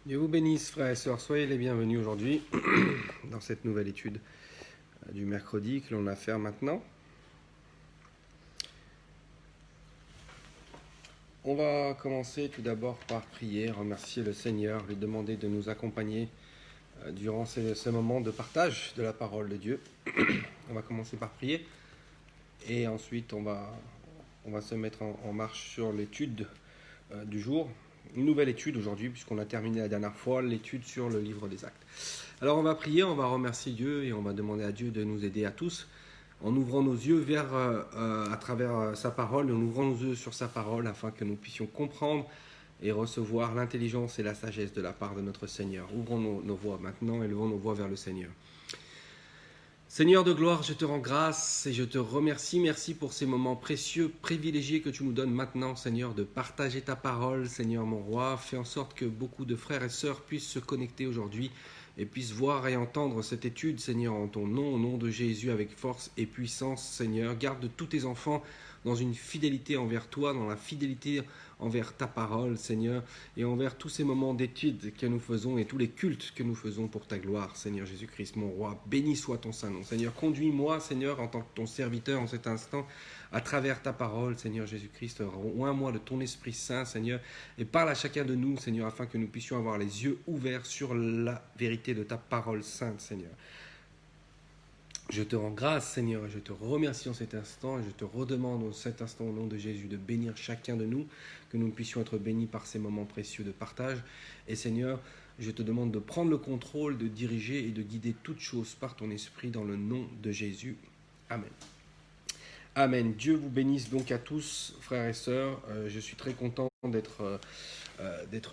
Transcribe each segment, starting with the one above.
Dieu vous bénisse, frères et sœurs. Soyez les bienvenus aujourd'hui dans cette nouvelle étude du mercredi que l'on a à faire maintenant. On va commencer tout d'abord par prier, remercier le Seigneur, lui demander de nous accompagner durant ce moment de partage de la parole de Dieu. On va commencer par prier et ensuite on va se mettre en marche sur l'étude du jour. Une nouvelle étude aujourd'hui, puisqu'on a terminé la dernière fois l'étude sur le livre des Actes. Alors on va prier, on va remercier Dieu et on va demander à Dieu de nous aider à tous en ouvrant nos yeux à travers sa parole, en ouvrant nos yeux sur sa parole afin que nous puissions comprendre et recevoir l'intelligence et la sagesse de la part de notre Seigneur. Ouvrons nos voix maintenant et levons nos voix vers le Seigneur. Seigneur de gloire, je te rends grâce et je te remercie. Merci pour ces moments précieux, privilégiés que tu nous donnes maintenant, Seigneur, de partager ta parole, Seigneur mon roi. Fais en sorte que beaucoup de frères et sœurs puissent se connecter aujourd'hui et puissent voir et entendre cette étude, Seigneur, en ton nom, au nom de Jésus, avec force et puissance, Seigneur. Garde tous tes enfants dans une fidélité envers toi, dans la fidélité envers ta parole, Seigneur, et envers tous ces moments d'étude que nous faisons et tous les cultes que nous faisons pour ta gloire, Seigneur Jésus-Christ, mon roi. Béni soit ton saint nom. Seigneur, conduis-moi, Seigneur, en tant que ton serviteur en cet instant, à travers ta parole, Seigneur Jésus-Christ. Oins-moi de ton Esprit Saint, Seigneur, et parle à chacun de nous, Seigneur, afin que nous puissions avoir les yeux ouverts sur la vérité de ta parole sainte, Seigneur. Je te rends grâce, Seigneur, et je te remercie en cet instant, et je te redemande en cet instant, au nom de Jésus, de bénir chacun de nous, que nous puissions être bénis par ces moments précieux de partage. Et Seigneur, je te demande de prendre le contrôle, de diriger et de guider toutes choses par ton esprit, dans le nom de Jésus. Amen. Amen. Dieu vous bénisse donc à tous, frères et sœurs. Je suis très content d'être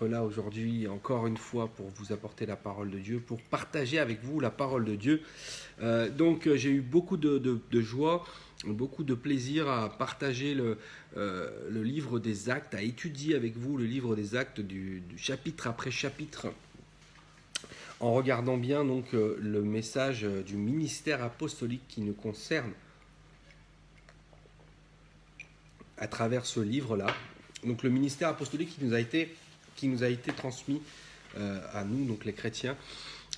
là aujourd'hui, encore une fois, pour vous apporter la parole de Dieu, pour partager avec vous la parole de Dieu. Donc j'ai eu beaucoup de joie, beaucoup de plaisir à partager le livre des Actes, à étudier avec vous le livre des Actes du chapitre après chapitre, en regardant bien donc le message du ministère apostolique qui nous concerne à travers ce livre-là. Donc le ministère apostolique qui nous a été transmis à nous, donc les chrétiens.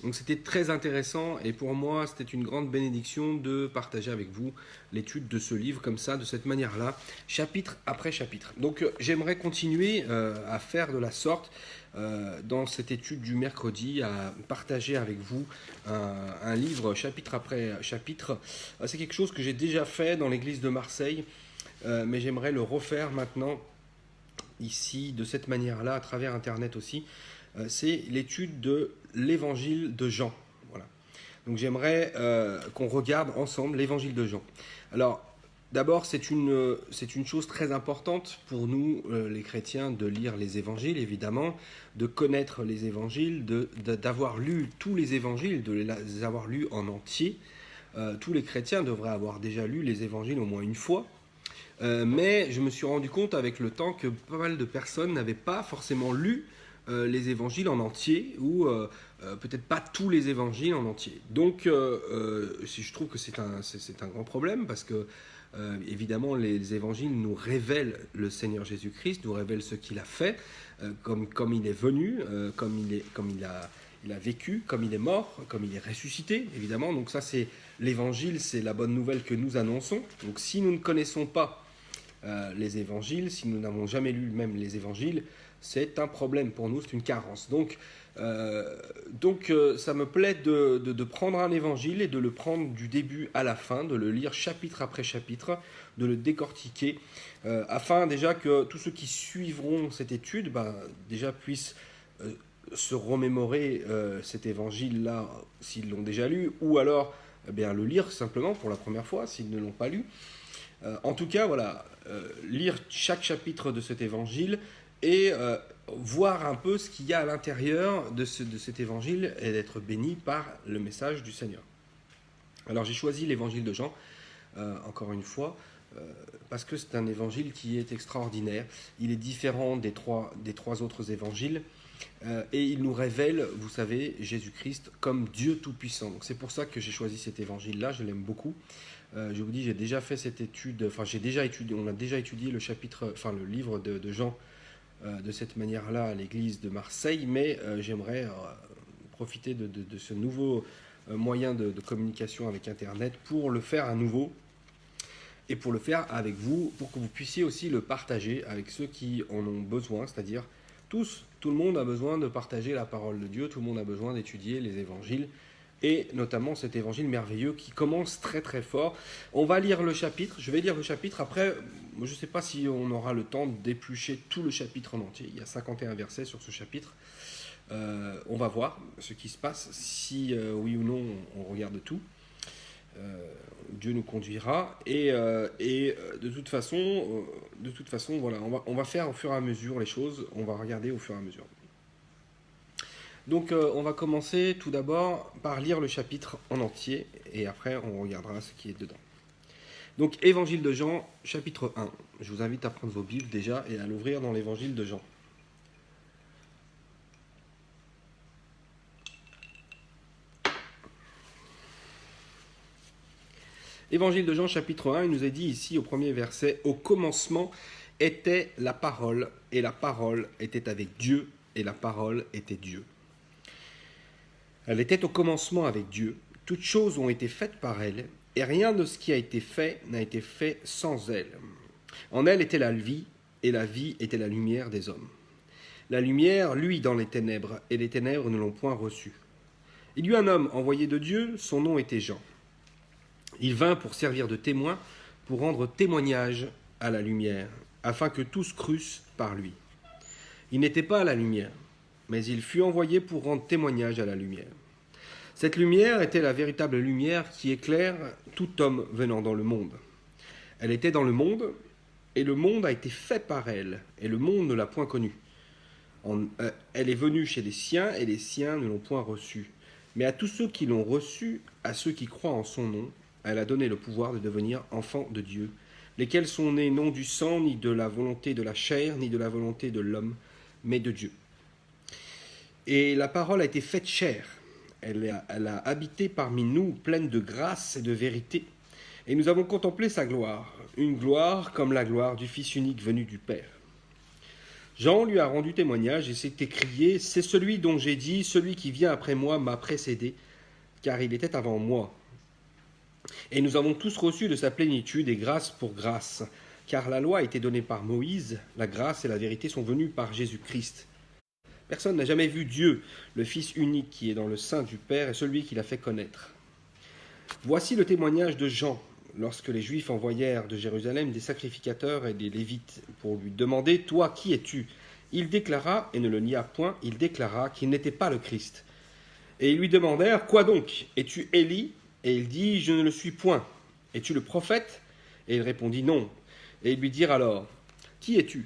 Donc c'était très intéressant et pour moi c'était une grande bénédiction de partager avec vous l'étude de ce livre comme ça, de cette manière-là, chapitre après chapitre. Donc j'aimerais continuer à faire de la sorte dans cette étude du mercredi, à partager avec vous un livre chapitre après chapitre. C'est quelque chose que j'ai déjà fait dans l'église de Marseille, mais j'aimerais le refaire maintenant ici de cette manière-là à travers Internet aussi. C'est l'étude de l'évangile de Jean. Voilà. Donc j'aimerais qu'on regarde ensemble l'évangile de Jean. Alors d'abord c'est une chose très importante pour nous les chrétiens de lire les évangiles évidemment, de connaître les évangiles, d'avoir lu tous les évangiles, de les avoir lus en entier. Tous les chrétiens devraient avoir déjà lu les évangiles au moins une fois. Mais je me suis rendu compte avec le temps que pas mal de personnes n'avaient pas forcément lu les évangiles en entier ou peut-être pas tous les évangiles en entier. Donc je trouve que c'est un grand problème parce que évidemment les évangiles nous révèlent le Seigneur Jésus-Christ, nous révèlent ce qu'il a fait, comme il est venu, comme il a vécu, comme il est mort, comme il est ressuscité, évidemment. Donc ça c'est l'évangile, c'est la bonne nouvelle que nous annonçons. Donc si nous ne connaissons pas les évangiles, si nous n'avons jamais lu même les évangiles, c'est un problème pour nous, c'est une carence. Donc ça me plaît de prendre un évangile et de le prendre du début à la fin, de le lire chapitre après chapitre, de le décortiquer, afin déjà que tous ceux qui suivront cette étude déjà puissent se remémorer cet évangile-là s'ils l'ont déjà lu, ou alors le lire simplement pour la première fois s'ils ne l'ont pas lu. En tout cas, voilà, lire chaque chapitre de cet évangile et voir un peu ce qu'il y a à l'intérieur de cet évangile et d'être béni par le message du Seigneur. Alors j'ai choisi l'évangile de Jean, encore une fois, parce que c'est un évangile qui est extraordinaire. Il est différent des trois autres évangiles. Et il nous révèle, vous savez, Jésus-Christ comme Dieu Tout-Puissant. Donc c'est pour ça que j'ai choisi cet évangile-là, je l'aime beaucoup. Je vous dis, j'ai déjà fait cette étude, on a déjà étudié le livre de Jean de cette manière-là à l'église de Marseille, mais j'aimerais profiter de ce nouveau moyen de communication avec Internet pour le faire à nouveau et pour le faire avec vous, pour que vous puissiez aussi le partager avec ceux qui en ont besoin, c'est-à-dire tout le monde a besoin de partager la parole de Dieu, tout le monde a besoin d'étudier les évangiles, et notamment cet évangile merveilleux qui commence très très fort. On va lire le chapitre, je vais lire le chapitre, après je ne sais pas si on aura le temps d'éplucher tout le chapitre en entier, il y a 51 versets sur ce chapitre. On va voir ce qui se passe, si oui ou non on regarde tout. Dieu nous conduira et de toute façon, voilà, on va faire au fur et à mesure les choses, on va regarder au fur et à mesure. Donc on va commencer tout d'abord par lire le chapitre en entier et après on regardera ce qui est dedans. Donc Évangile de Jean, chapitre 1. Je vous invite à prendre vos Bibles déjà et à l'ouvrir dans l'Évangile de Jean. Évangile de Jean, chapitre 1, il nous est dit ici au premier verset, « Au commencement était la parole, et la parole était avec Dieu, et la parole était Dieu. » Elle était au commencement avec Dieu, toutes choses ont été faites par elle, et rien de ce qui a été fait n'a été fait sans elle. En elle était la vie, et la vie était la lumière des hommes. La lumière luit dans les ténèbres, et les ténèbres ne l'ont point reçue. Il y eut un homme envoyé de Dieu, son nom était Jean. Il vint pour servir de témoin, pour rendre témoignage à la lumière, afin que tous crussent par lui. Il n'était pas à la lumière, mais il fut envoyé pour rendre témoignage à la lumière. Cette lumière était la véritable lumière qui éclaire tout homme venant dans le monde. Elle était dans le monde, et le monde a été fait par elle, et le monde ne l'a point connue. Elle est venue chez les siens, et les siens ne l'ont point reçue. Mais à tous ceux qui l'ont reçue, à ceux qui croient en son nom, elle a donné le pouvoir de devenir enfants de Dieu, lesquels sont nés non du sang, ni de la volonté de la chair, ni de la volonté de l'homme, mais de Dieu. Et la parole a été faite chair. Elle a habité parmi nous, pleine de grâce et de vérité. Et nous avons contemplé sa gloire, une gloire comme la gloire du Fils unique venu du Père. Jean lui a rendu témoignage et s'est écrié « C'est celui dont j'ai dit, celui qui vient après moi m'a précédé, car il était avant moi. » Et nous avons tous reçu de sa plénitude et grâce pour grâce, car la loi a été donnée par Moïse, la grâce et la vérité sont venues par Jésus-Christ. Personne n'a jamais vu Dieu, le Fils unique qui est dans le sein du Père et celui qui l'a fait connaître. Voici le témoignage de Jean, lorsque les Juifs envoyèrent de Jérusalem des sacrificateurs et des Lévites pour lui demander « Toi, qui es-tu » Il déclara, et ne le nia point, il déclara qu'il n'était pas le Christ. Et ils lui demandèrent « Quoi donc ? Es-tu Élie » Et il dit « Je ne le suis point. Es-tu le prophète » Et il répondit « Non. » Et ils lui dirent alors « Qui es-tu »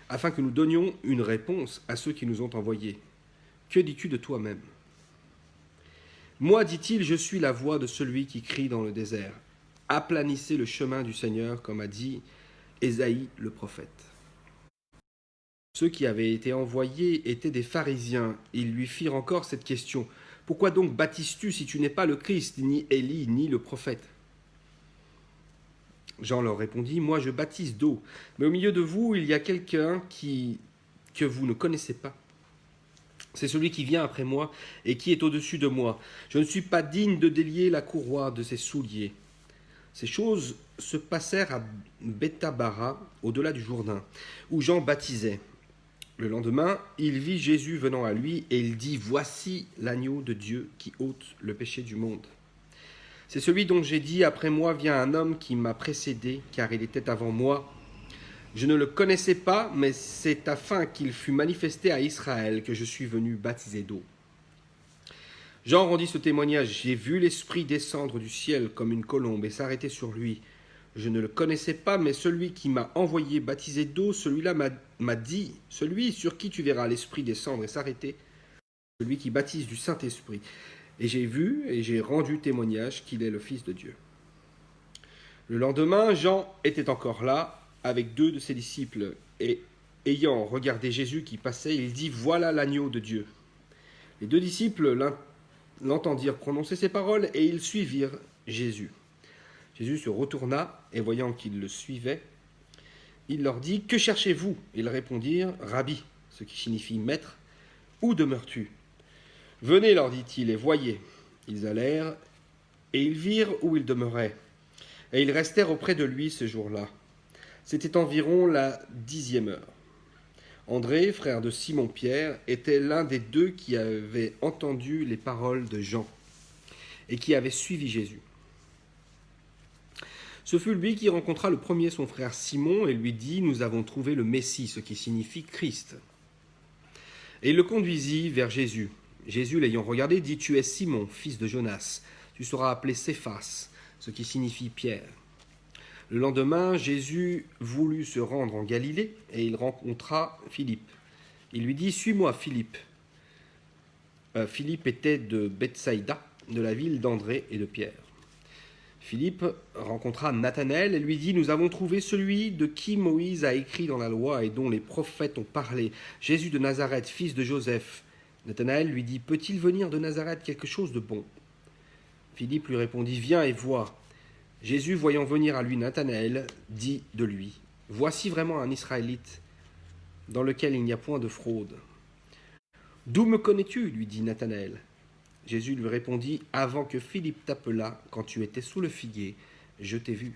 afin que nous donnions une réponse à ceux qui nous ont envoyés. « Que dis-tu de toi-même » Moi, dit-il, je suis la voix de celui qui crie dans le désert. Aplanissez le chemin du Seigneur, comme a dit Ésaïe le prophète. Ceux qui avaient été envoyés étaient des pharisiens. Ils lui firent encore cette question. Pourquoi donc baptises-tu si tu n'es pas le Christ, ni Élie, ni le prophète ? Jean leur répondit, moi je baptise d'eau, mais au milieu de vous, il y a quelqu'un que vous ne connaissez pas. C'est celui qui vient après moi et qui est au-dessus de moi. Je ne suis pas digne de délier la courroie de ses souliers. Ces choses se passèrent à Bethabara, au-delà du Jourdain, où Jean baptisait. Le lendemain, il vit Jésus venant à lui et il dit « Voici l'agneau de Dieu qui ôte le péché du monde. C'est celui dont j'ai dit « Après moi vient un homme qui m'a précédé, car il était avant moi. Je ne le connaissais pas, mais c'est afin qu'il fût manifesté à Israël que je suis venu baptiser d'eau. » Jean rendit ce témoignage « J'ai vu l'Esprit descendre du ciel comme une colombe et s'arrêter sur lui. Je ne le connaissais pas, mais celui qui m'a envoyé baptiser d'eau, celui-là m'a dit, celui sur qui tu verras l'Esprit descendre et s'arrêter, celui qui baptise du Saint-Esprit. Et j'ai vu et j'ai rendu témoignage qu'il est le Fils de Dieu. » Le lendemain, Jean était encore là, avec 2 de ses disciples, et ayant regardé Jésus qui passait, il dit « Voilà l'agneau de Dieu. » Les 2 disciples l'entendirent prononcer ces paroles, et ils suivirent Jésus. Jésus se retourna, et voyant qu'ils le suivaient, il leur dit « Que cherchez-vous » Ils répondirent « Rabbi », ce qui signifie « maître ». « Où demeures-tu » ? « Venez, leur dit-il, et voyez. » Ils allèrent, et ils virent où il demeurait. Et ils restèrent auprès de lui ce jour-là. C'était environ la 10e heure. André, frère de Simon-Pierre, était l'un des deux qui avaient entendu les paroles de Jean et qui avait suivi Jésus. Ce fut lui qui rencontra le premier son frère Simon et lui dit « Nous avons trouvé le Messie », ce qui signifie Christ. Et il le conduisit vers Jésus. Jésus, l'ayant regardé, dit « Tu es Simon, fils de Jonas. Tu seras appelé Céphas », ce qui signifie Pierre. Le lendemain, Jésus voulut se rendre en Galilée et il rencontra Philippe. Il lui dit « Suis-moi, Philippe ». Philippe était de Bethsaïda, de la ville d'André et de Pierre. Philippe rencontra Nathanaël et lui dit « Nous avons trouvé celui de qui Moïse a écrit dans la loi et dont les prophètes ont parlé, Jésus de Nazareth, fils de Joseph. » Nathanaël lui dit « Peut-il venir de Nazareth quelque chose de bon ?» Philippe lui répondit « Viens et vois. » Jésus, voyant venir à lui Nathanaël, dit de lui « Voici vraiment un Israélite dans lequel il n'y a point de fraude. »« D'où me connais-tu » lui dit Nathanaël. Jésus lui répondit « Avant que Philippe t'appelât, quand tu étais sous le figuier, je t'ai vu. »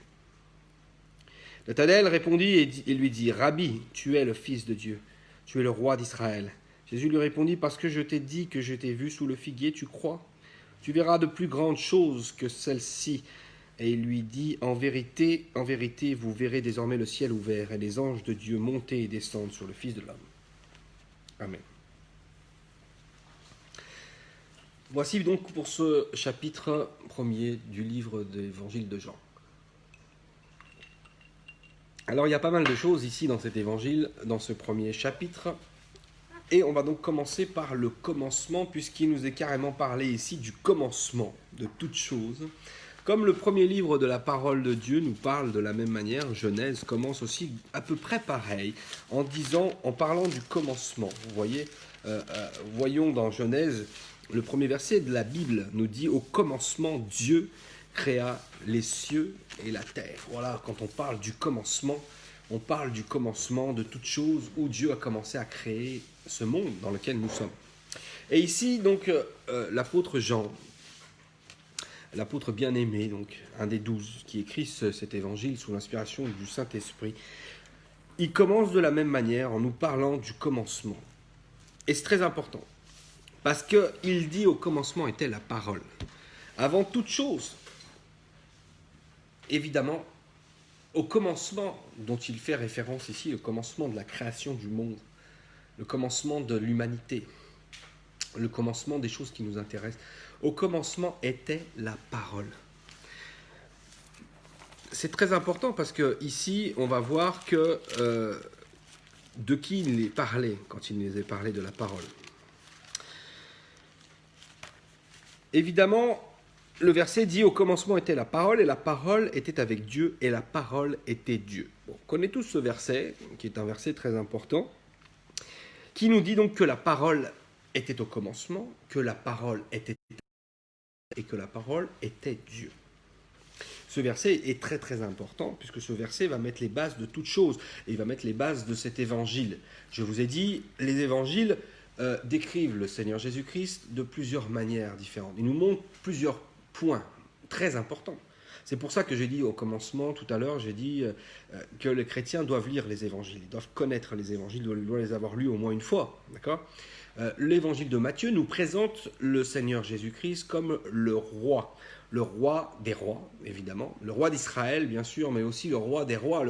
Nathanaël répondit et lui dit « Rabbi, tu es le Fils de Dieu, tu es le roi d'Israël. » Jésus lui répondit « Parce que je t'ai dit que je t'ai vu sous le figuier, tu crois ? Tu verras de plus grandes choses que celles-ci. » Et il lui dit « En vérité, vous verrez désormais le ciel ouvert et les anges de Dieu monter et descendre sur le Fils de l'homme. » Amen. Voici donc pour ce chapitre 1er du livre de l'Évangile de Jean. Alors il y a pas mal de choses ici dans cet évangile, dans ce premier chapitre. Et on va donc commencer par le commencement, puisqu'il nous est carrément parlé ici du commencement de toutes choses. Comme le premier livre de la parole de Dieu nous parle de la même manière, Genèse commence aussi à peu près pareil, en parlant du commencement. Vous voyez, voyons dans Genèse, le premier verset de la Bible nous dit « Au commencement, Dieu créa les cieux et la terre ». Voilà, quand on parle du commencement, on parle du commencement de toutes choses où Dieu a commencé à créer ce monde dans lequel nous sommes. Et ici, donc, l'apôtre Jean, l'apôtre bien-aimé, donc un des 12 qui écrit cet évangile sous l'inspiration du Saint-Esprit, il commence de la même manière en nous parlant du commencement. Et c'est très important, parce qu'il dit au commencement était la parole. Avant toute chose, évidemment, au commencement dont il fait référence ici, le commencement de la création du monde, le commencement de l'humanité, le commencement des choses qui nous intéressent, au commencement était la parole. C'est très important parce que ici, on va voir que de qui il est parlé quand il nous est parlé de la parole. Évidemment, le verset dit « Au commencement était la parole, et la parole était avec Dieu, et la parole était Dieu. » Bon, on connaît tous ce verset, qui est un verset très important, qui nous dit donc que la parole était au commencement, que la parole était et que la parole était Dieu. Ce verset est très très important, puisque ce verset va mettre les bases de toutes choses, et il va mettre les bases de cet évangile. Je vous ai dit, les évangiles décrivent le Seigneur Jésus-Christ de plusieurs manières différentes. Ils nous montrent plusieurs points très importants. C'est pour ça que j'ai dit au commencement, tout à l'heure, j'ai dit que les chrétiens doivent lire les évangiles, ils doivent connaître les évangiles, ils doivent les avoir lus au moins une fois, d'accord ? L'évangile de Matthieu nous présente le Seigneur Jésus-Christ comme le roi des rois, évidemment, le roi d'Israël, bien sûr, mais aussi le roi des rois,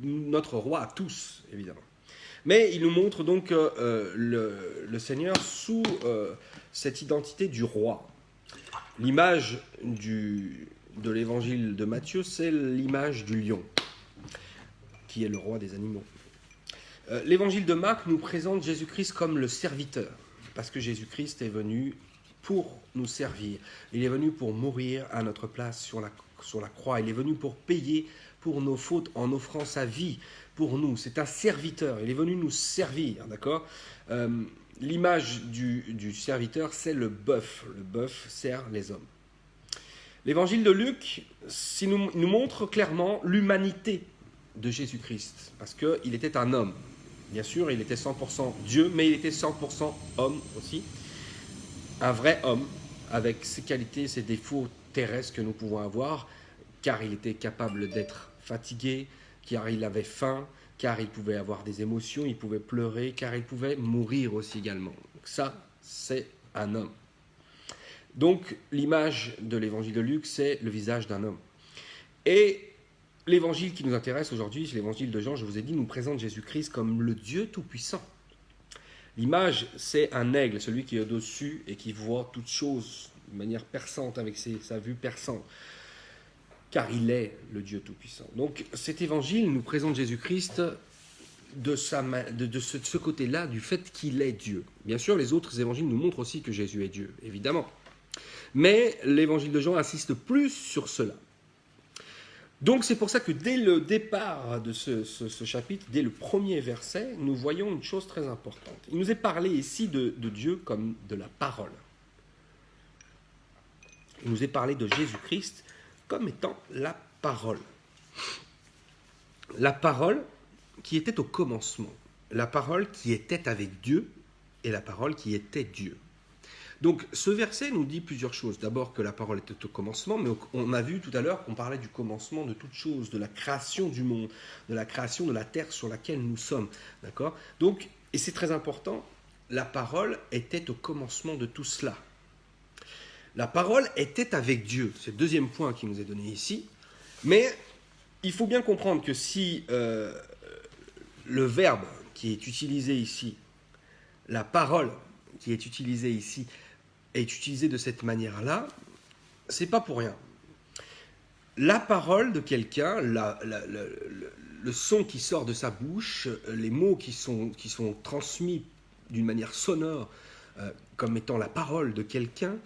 notre roi à tous, évidemment. Mais il nous montre donc le Seigneur sous cette identité du roi. L'image de l'évangile de Matthieu, c'est l'image du lion, qui est le roi des animaux. L'évangile de Marc nous présente Jésus-Christ comme le serviteur, parce que Jésus-Christ est venu pour nous servir. Il est venu pour mourir à notre place sur la croix. Il est venu pour payer pour nos fautes en offrant sa vie pour nous. C'est un serviteur. Il est venu nous servir, d'accord ? L'image du serviteur, c'est le bœuf. Le bœuf sert les hommes. L'évangile de Luc nous montre clairement l'humanité de Jésus-Christ, parce qu'il était un homme. Bien sûr, il était 100% Dieu, mais il était 100% homme aussi. Un vrai homme, avec ses qualités, ses défauts terrestres que nous pouvons avoir, car il était capable d'être fatigué, car il avait faim, car il pouvait avoir des émotions, il pouvait pleurer, car il pouvait mourir aussi également. Donc ça, c'est un homme. Donc l'image de l'évangile de Luc, c'est le visage d'un homme. Et l'évangile qui nous intéresse aujourd'hui, c'est l'évangile de Jean, je vous ai dit, nous présente Jésus-Christ comme le Dieu Tout-Puissant. L'image, c'est un aigle, celui qui est au-dessus et qui voit toutes choses de manière perçante, avec sa vue perçante, car il est le Dieu Tout-Puissant. Donc cet évangile nous présente Jésus-Christ de ce côté-là, du fait qu'il est Dieu. Bien sûr, les autres évangiles nous montrent aussi que Jésus est Dieu, évidemment. Mais l'évangile de Jean insiste plus sur cela. Donc c'est pour ça que dès le départ de ce chapitre, dès le premier verset, nous voyons une chose très importante. Il nous est parlé ici de Dieu comme de la parole. Il nous est parlé de Jésus-Christ comme étant la parole. La parole qui était au commencement, la parole qui était avec Dieu et la parole qui était Dieu. Donc ce verset nous dit plusieurs choses. D'abord que la parole était au commencement, mais on a vu tout à l'heure qu'on parlait du commencement de toute chose, de la création du monde, de la création de la terre sur laquelle nous sommes. D'accord ? Donc, et c'est très important, la parole était au commencement de tout cela. La parole était avec Dieu. C'est le deuxième point qui nous est donné ici. Mais il faut bien comprendre que si le verbe qui est utilisé ici, la parole qui est utilisée ici, est utilisé de cette manière-là, c'est pas pour rien. La parole de quelqu'un, le son qui sort de sa bouche, les mots qui sont transmis d'une manière sonore comme étant la parole de quelqu'un,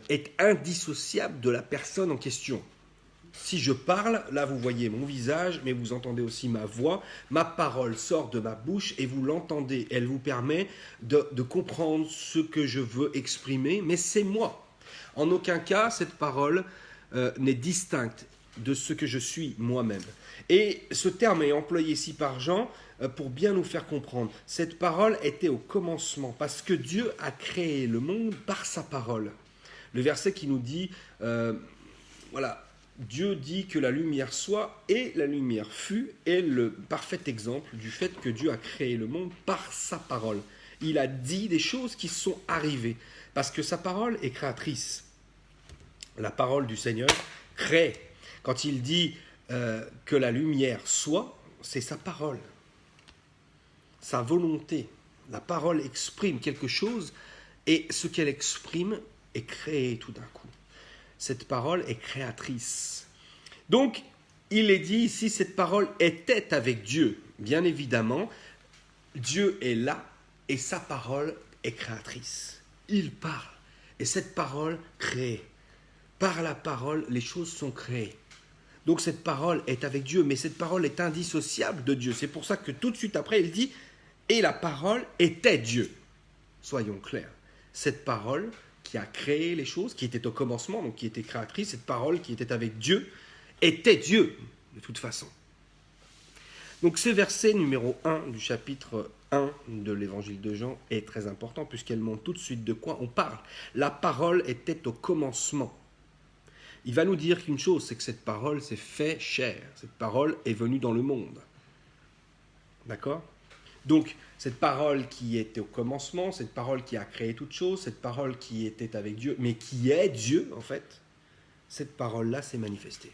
est indissociable de la personne en question. Si je parle, là vous voyez mon visage, mais vous entendez aussi ma voix, ma parole sort de ma bouche et vous l'entendez. Elle vous permet de comprendre ce que je veux exprimer, mais c'est moi. En aucun cas, cette parole n'est distincte de ce que je suis moi-même. Et ce terme est employé ici par Jean pour bien nous faire comprendre. Cette parole était au commencement, parce que Dieu a créé le monde par sa parole. Le verset qui nous dit, voilà, Dieu dit que la lumière soit et la lumière fut est le parfait exemple du fait que Dieu a créé le monde par sa parole. Il a dit des choses qui sont arrivées parce que sa parole est créatrice. La parole du Seigneur crée. Quand il dit que la lumière soit, c'est sa parole, sa volonté. La parole exprime quelque chose et ce qu'elle exprime est créé tout d'un coup. Cette parole est créatrice. Donc, il est dit ici, cette parole était avec Dieu. Bien évidemment, Dieu est là et sa parole est créatrice. Il parle et cette parole crée. Par la parole, les choses sont créées. Donc cette parole est avec Dieu, mais cette parole est indissociable de Dieu. C'est pour ça que tout de suite après, il dit « Et la parole était Dieu ». Soyons clairs. Cette parole qui a créé les choses, qui était au commencement, donc qui était créatrice, cette parole qui était avec Dieu, était Dieu, de toute façon. Donc ce verset numéro 1 du chapitre 1 de l'évangile de Jean est très important, puisqu'elle montre tout de suite de quoi on parle. La parole était au commencement. Il va nous dire qu'une chose, c'est que cette parole s'est fait chair. Cette parole est venue dans le monde. D'accord ? Donc, cette parole qui était au commencement, cette parole qui a créé toute chose, cette parole qui était avec Dieu, mais qui est Dieu, en fait, cette parole-là s'est manifestée.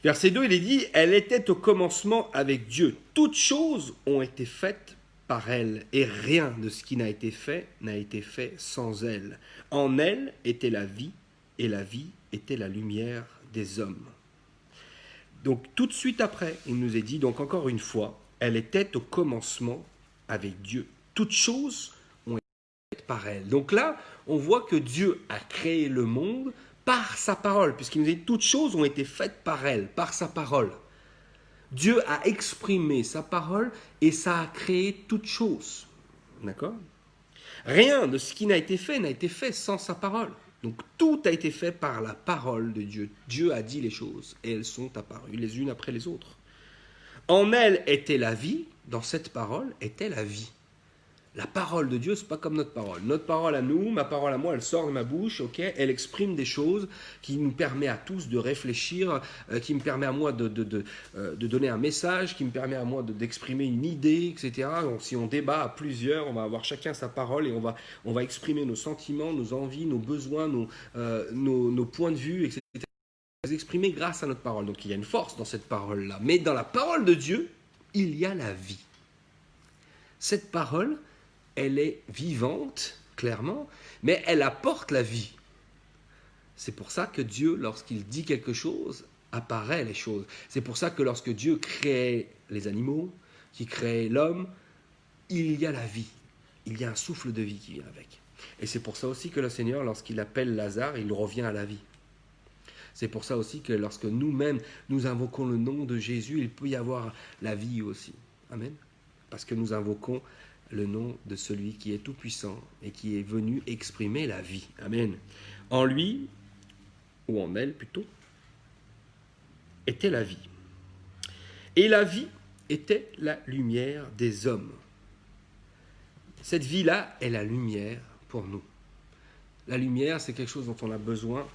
Verset 2, il est dit « Elle était au commencement avec Dieu. Toutes choses ont été faites par elle, et rien de ce qui n'a été fait sans elle. En elle était la vie, et la vie était la lumière des hommes. » Donc, tout de suite après, il nous est dit, donc encore une fois, elle était au commencement avec Dieu. Toutes choses ont été faites par elle. Donc là, on voit que Dieu a créé le monde par sa parole, puisqu'il nous dit toutes choses ont été faites par elle, par sa parole. Dieu a exprimé sa parole et ça a créé toutes choses. D'accord ? Rien de ce qui n'a été fait sans sa parole. Donc tout a été fait par la parole de Dieu. Dieu a dit les choses et elles sont apparues les unes après les autres. En elle était la vie, dans cette parole était la vie. La parole de Dieu, c'est pas comme notre parole. Notre parole à nous, ma parole à moi, elle sort de ma bouche, ok. Elle exprime des choses qui nous permet à tous de réfléchir, qui me permet à moi de donner un message, qui me permet à moi d'exprimer une idée, etc. Donc si on débat à plusieurs, on va avoir chacun sa parole et on va exprimer nos sentiments, nos envies, nos besoins, nos points de vue, etc. Les exprimer grâce à notre parole. Donc il y a une force dans cette parole-là. Mais dans la parole de Dieu, il y a la vie. Cette parole, elle est vivante, clairement, mais elle apporte la vie. C'est pour ça que Dieu, lorsqu'il dit quelque chose, apparaît les choses. C'est pour ça que lorsque Dieu crée les animaux, qu'il crée l'homme, il y a la vie. Il y a un souffle de vie qui vient avec. Et c'est pour ça aussi que le Seigneur, lorsqu'il appelle Lazare, il revient à la vie. C'est pour ça aussi que lorsque nous-mêmes, nous invoquons le nom de Jésus, il peut y avoir la vie aussi. Amen. Parce que nous invoquons le nom de celui qui est tout-puissant et qui est venu exprimer la vie. Amen. En lui, ou en elle plutôt, était la vie. Et la vie était la lumière des hommes. Cette vie-là est la lumière pour nous. La lumière, c'est quelque chose dont on a besoin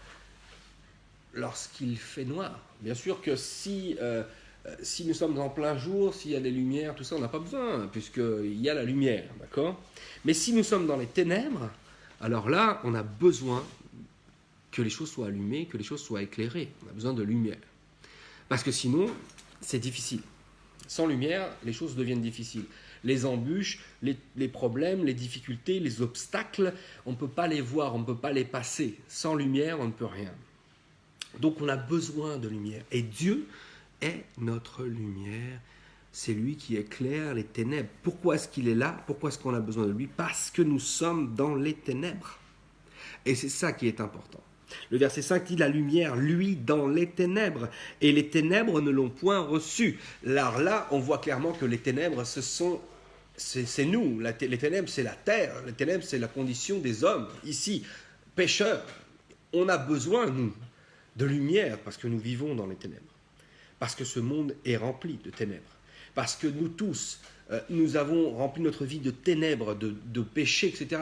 lorsqu'il fait noir. Bien sûr que si nous sommes en plein jour, s'il y a des lumières, tout ça, on n'a pas besoin, puisqu'il y a la lumière, d'accord ? Mais si nous sommes dans les ténèbres, alors là, on a besoin que les choses soient allumées, que les choses soient éclairées. On a besoin de lumière. Parce que sinon, c'est difficile. Sans lumière, les choses deviennent difficiles. Les embûches, les problèmes, les difficultés, les obstacles, on ne peut pas les voir, on ne peut pas les passer. Sans lumière, on ne peut rien. Donc on a besoin de lumière. Et Dieu est notre lumière. C'est lui qui éclaire les ténèbres. Pourquoi est-ce qu'il est là ? Pourquoi est-ce qu'on a besoin de lui ? Parce que nous sommes dans les ténèbres. Et c'est ça qui est important. Le verset 5 dit « La lumière, lui, dans les ténèbres, et les ténèbres ne l'ont point reçu. » Alors là, on voit clairement que les ténèbres, c'est nous. Les ténèbres, c'est la terre. Les ténèbres, c'est la condition des hommes. Ici, pécheurs, on a besoin, nous, de lumière parce que nous vivons dans les ténèbres. Parce que ce monde est rempli de ténèbres. Parce que nous tous, nous avons rempli notre vie de ténèbres, de péchés, etc.,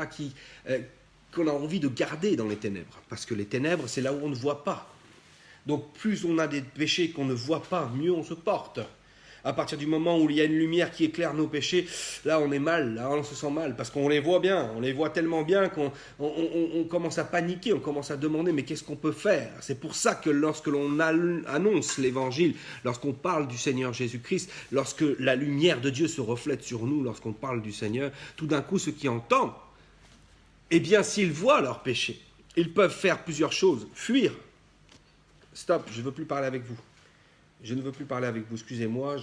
qu'on a envie de garder dans les ténèbres. Parce que les ténèbres, c'est là où on ne voit pas. Donc plus on a des péchés qu'on ne voit pas, mieux on se porte. À partir du moment où il y a une lumière qui éclaire nos péchés, là on est mal, là on se sent mal, parce qu'on les voit bien, on les voit tellement bien qu'on commence à paniquer, on commence à demander mais qu'est-ce qu'on peut faire ? C'est pour ça que lorsque l'on annonce l'évangile, lorsqu'on parle du Seigneur Jésus-Christ, lorsque la lumière de Dieu se reflète sur nous, lorsqu'on parle du Seigneur, tout d'un coup ceux qui entendent, eh bien s'ils voient leurs péchés, ils peuvent faire plusieurs choses, fuir. Stop, je ne veux plus parler avec vous. Je ne veux plus parler avec vous, excusez-moi,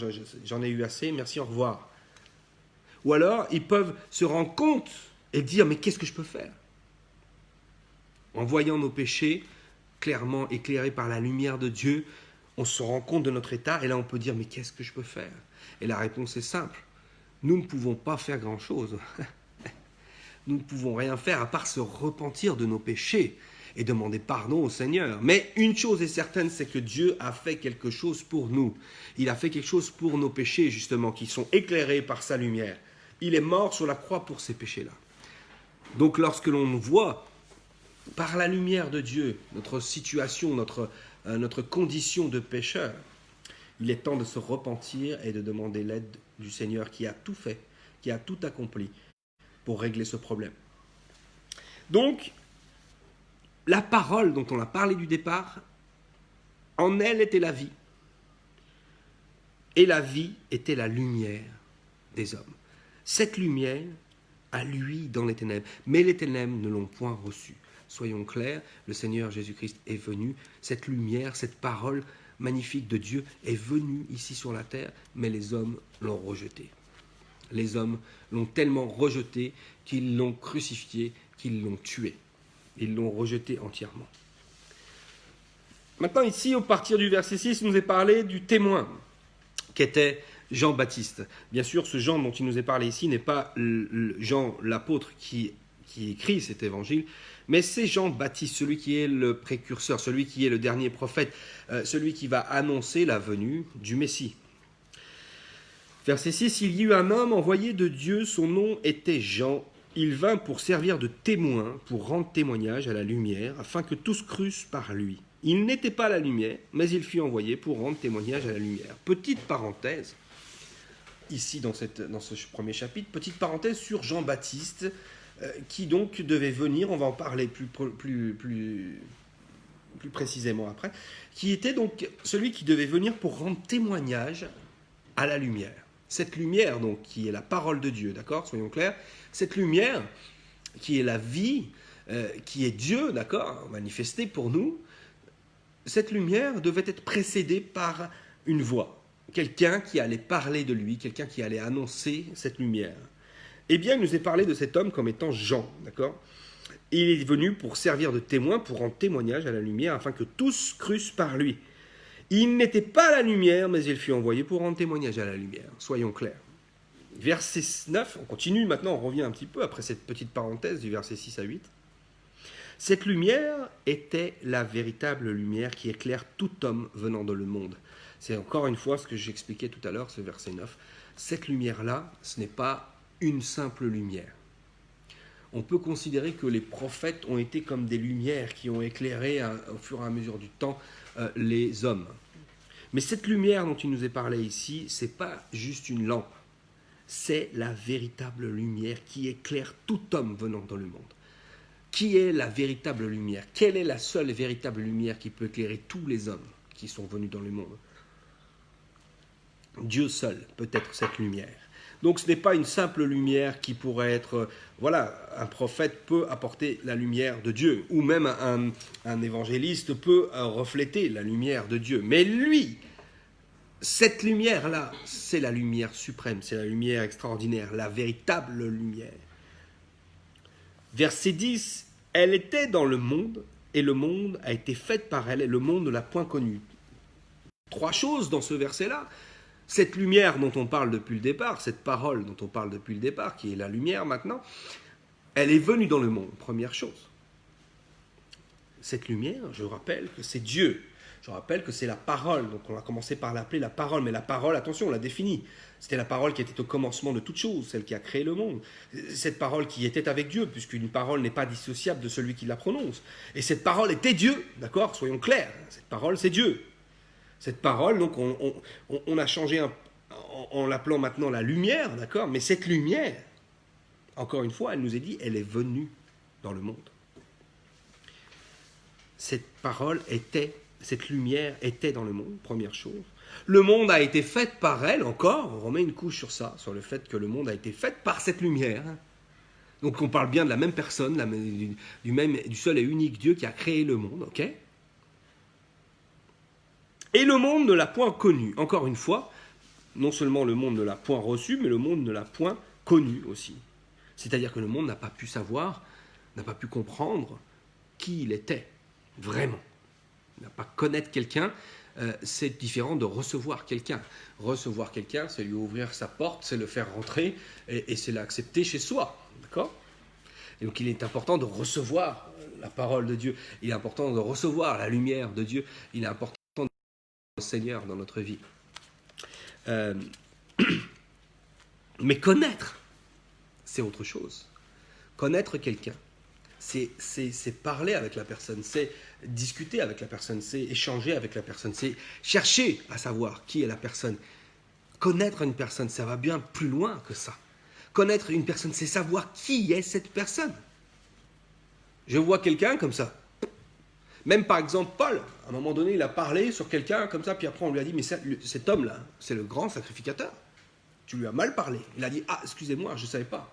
j'en ai eu assez, merci, au revoir. Ou alors, ils peuvent se rendre compte et dire, mais qu'est-ce que je peux faire ? En voyant nos péchés clairement éclairés par la lumière de Dieu, on se rend compte de notre état et là on peut dire, mais qu'est-ce que je peux faire ? Et la réponse est simple, nous ne pouvons pas faire grand-chose. Nous ne pouvons rien faire à part se repentir de nos péchés et demander pardon au Seigneur. Mais une chose est certaine, c'est que Dieu a fait quelque chose pour nous. Il a fait quelque chose pour nos péchés, justement, qui sont éclairés par sa lumière. Il est mort sur la croix pour ces péchés-là. Donc lorsque l'on voit, par la lumière de Dieu, notre situation, notre condition de pécheur, il est temps de se repentir et de demander l'aide du Seigneur qui a tout fait, qui a tout accompli pour régler ce problème. Donc, la parole dont on a parlé du départ, en elle était la vie. Et la vie était la lumière des hommes. Cette lumière a lui dans les ténèbres, mais les ténèbres ne l'ont point reçue. Soyons clairs, le Seigneur Jésus-Christ est venu, cette lumière, cette parole magnifique de Dieu est venue ici sur la terre, mais les hommes l'ont rejetée. Les hommes l'ont tellement rejeté qu'ils l'ont crucifié, qu'ils l'ont tué. Ils l'ont rejeté entièrement. Maintenant, ici, au partir du verset 6, il nous est parlé du témoin, qu'était Jean-Baptiste. Bien sûr, ce Jean dont il nous est parlé ici n'est pas Jean l'apôtre qui écrit cet évangile, mais c'est Jean-Baptiste, celui qui est le précurseur, celui qui est le dernier prophète, celui qui va annoncer la venue du Messie. Verset 6, il y eut un homme envoyé de Dieu, son nom était Jean. Il vint pour servir de témoin, pour rendre témoignage à la lumière, afin que tous crussent par lui. Il n'était pas la lumière, mais il fut envoyé pour rendre témoignage à la lumière. Petite parenthèse, ici dans ce premier chapitre, petite parenthèse sur Jean-Baptiste, qui donc devait venir, on va en parler plus précisément après, qui était donc celui qui devait venir pour rendre témoignage à la lumière. Cette lumière, donc, qui est la parole de Dieu, d'accord, soyons clairs, cette lumière, qui est la vie, qui est Dieu, d'accord, manifestée pour nous, cette lumière devait être précédée par une voix, quelqu'un qui allait parler de lui, quelqu'un qui allait annoncer cette lumière. Eh bien, il nous est parlé de cet homme comme étant Jean, d'accord ? Il est venu pour servir de témoin, pour rendre témoignage à la lumière, afin que tous crussent par lui. Il n'était pas la lumière, mais il fut envoyé pour rendre témoignage à la lumière. Soyons clairs. Verset 9, on continue maintenant, on revient un petit peu après cette petite parenthèse du verset 6 à 8. Cette lumière était la véritable lumière qui éclaire tout homme venant dans le monde. C'est encore une fois ce que j'expliquais tout à l'heure, ce verset 9. Cette lumière-là, ce n'est pas une simple lumière. On peut considérer que les prophètes ont été comme des lumières qui ont éclairé au fur et à mesure du temps les hommes. Mais cette lumière dont il nous est parlé ici, ce n'est pas juste une lampe. C'est la véritable lumière qui éclaire tout homme venant dans le monde. Qui est la véritable lumière ? Quelle est la seule véritable lumière qui peut éclairer tous les hommes qui sont venus dans le monde ? Dieu seul peut être cette lumière. Donc ce n'est pas une simple lumière qui pourrait être... Voilà, un prophète peut apporter la lumière de Dieu, ou même un évangéliste peut refléter la lumière de Dieu. Mais lui, cette lumière-là, c'est la lumière suprême, c'est la lumière extraordinaire, la véritable lumière. Verset 10, elle était dans le monde, et le monde a été fait par elle, et le monde ne l'a point connue. 3 choses dans ce verset-là. Cette lumière dont on parle depuis le départ, cette parole dont on parle depuis le départ, qui est la lumière maintenant, elle est venue dans le monde, première chose. Cette lumière, je rappelle que c'est Dieu. Je rappelle que c'est la parole, donc on a commencé par l'appeler la parole, mais la parole, attention, on l'a définie. C'était la parole qui était au commencement de toute chose, celle qui a créé le monde. Cette parole qui était avec Dieu, puisqu'une parole n'est pas dissociable de celui qui la prononce. Et cette parole était Dieu, d'accord ? Soyons clairs, cette parole c'est Dieu. Cette parole, donc on a changé en l'appelant maintenant la lumière, d'accord ? Mais cette lumière, encore une fois, elle nous est dit, elle est venue dans le monde. Cette parole était, cette lumière était dans le monde, première chose. Le monde a été fait par elle, encore, on remet une couche sur ça, sur le fait que le monde a été fait par cette lumière. Donc on parle bien de la même personne, du seul et unique Dieu qui a créé le monde, ok ? Et le monde ne l'a point connu. Encore une fois, non seulement le monde ne l'a point reçu, mais le monde ne l'a point connu aussi. C'est-à-dire que le monde n'a pas pu savoir, n'a pas pu comprendre qui il était, vraiment. Il n'a pas connaître quelqu'un, c'est différent de recevoir quelqu'un. Recevoir quelqu'un, c'est lui ouvrir sa porte, c'est le faire rentrer, et c'est l'accepter chez soi, d'accord ? Et donc il est important de recevoir la parole de Dieu, il est important de recevoir la lumière de Dieu, il est important le Seigneur dans notre vie. Mais connaître, c'est autre chose. Connaître quelqu'un, c'est parler avec la personne, c'est discuter avec la personne, c'est échanger avec la personne, c'est chercher à savoir qui est la personne. Connaître une personne, ça va bien plus loin que ça. Connaître une personne, c'est savoir qui est cette personne. Je vois quelqu'un comme ça. Même par exemple, Paul, à un moment donné, il a parlé sur quelqu'un comme ça, puis après on lui a dit, mais cet homme-là, c'est le grand sacrificateur. Tu lui as mal parlé. Il a dit, ah, excusez-moi, je ne savais pas.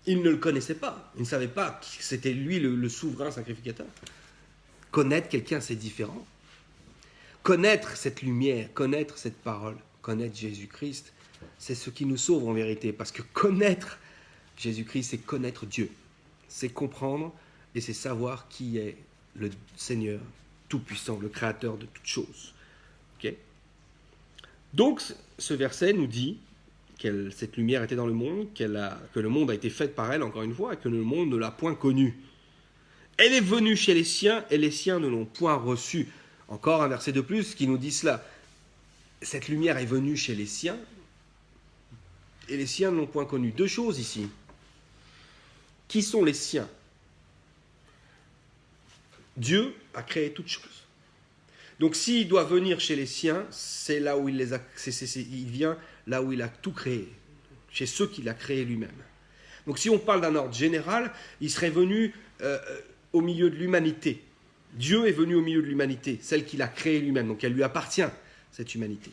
Il ne le connaissait pas. Il ne savait pas que c'était lui le souverain sacrificateur. Connaître quelqu'un, c'est différent. Connaître cette lumière, connaître cette parole, connaître Jésus-Christ, c'est ce qui nous sauve en vérité. Parce que connaître Jésus-Christ, c'est connaître Dieu. C'est comprendre et c'est savoir qui est le Seigneur Tout-Puissant, le Créateur de toutes choses. Okay ? Donc, ce verset nous dit que cette lumière était dans le monde, que le monde a été fait par elle, encore une fois, et que le monde ne l'a point connue. Elle est venue chez les siens, et les siens ne l'ont point reçue. Encore un verset de plus qui nous dit cela. cette lumière est venue chez les siens, et les siens ne l'ont point connue. Deux choses ici. Qui sont les siens? Dieu a créé toutes choses. Donc s'il doit venir chez les siens, c'est là où il les a, il vient là où il a tout créé, chez ceux qu'il a créés lui-même. Donc si on parle d'un ordre général, il serait venu au milieu de l'humanité. Dieu est venu au milieu de l'humanité, celle qu'il a créée lui-même, donc elle lui appartient, cette humanité.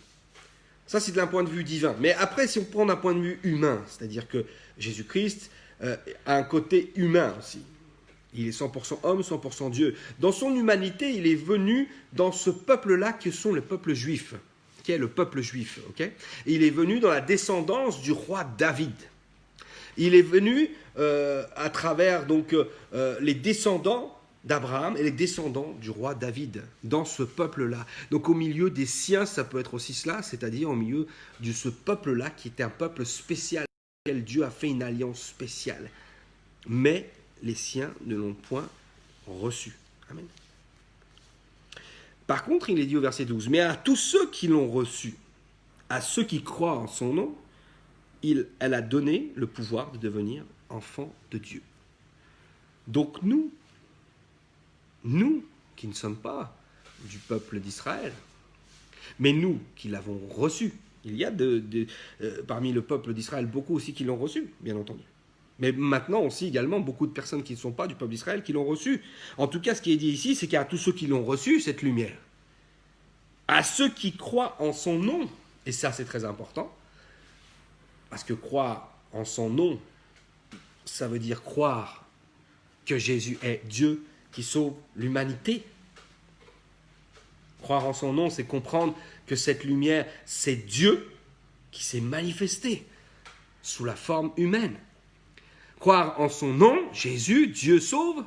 Ça, c'est d'un point de vue divin. Mais après, si on prend d'un point de vue humain, c'est-à-dire que Jésus-Christ a un côté humain aussi. Il est 100% homme, 100% Dieu. Dans son humanité, il est venu dans ce peuple-là que sont le peuple juif, qui est le peuple juif. Okay, et il est venu dans la descendance du roi David. Il est venu à travers donc, les descendants d'Abraham et les descendants du roi David, dans ce peuple-là. Donc au milieu des siens, ça peut être aussi cela, c'est-à-dire au milieu de ce peuple-là qui était un peuple spécial, auquel Dieu a fait une alliance spéciale. Mais les siens ne l'ont point reçu. Amen. Par contre, il est dit au verset 12, « Mais à tous ceux qui l'ont reçu, à ceux qui croient en son nom, elle a donné le pouvoir de devenir enfants de Dieu. » Donc nous qui ne sommes pas du peuple d'Israël, mais nous qui l'avons reçu, il y a parmi le peuple d'Israël beaucoup aussi qui l'ont reçu, bien entendu. Mais maintenant aussi également beaucoup de personnes qui ne sont pas du peuple d'Israël qui l'ont reçu. En tout cas, ce qui est dit ici, c'est qu'à tous ceux qui l'ont reçu, cette lumière, à ceux qui croient en son nom, et ça c'est très important, parce que croire en son nom, ça veut dire croire que Jésus est Dieu qui sauve l'humanité. Croire en son nom, c'est comprendre que cette lumière, c'est Dieu qui s'est manifesté sous la forme humaine. Croire en son nom, Jésus, Dieu sauve,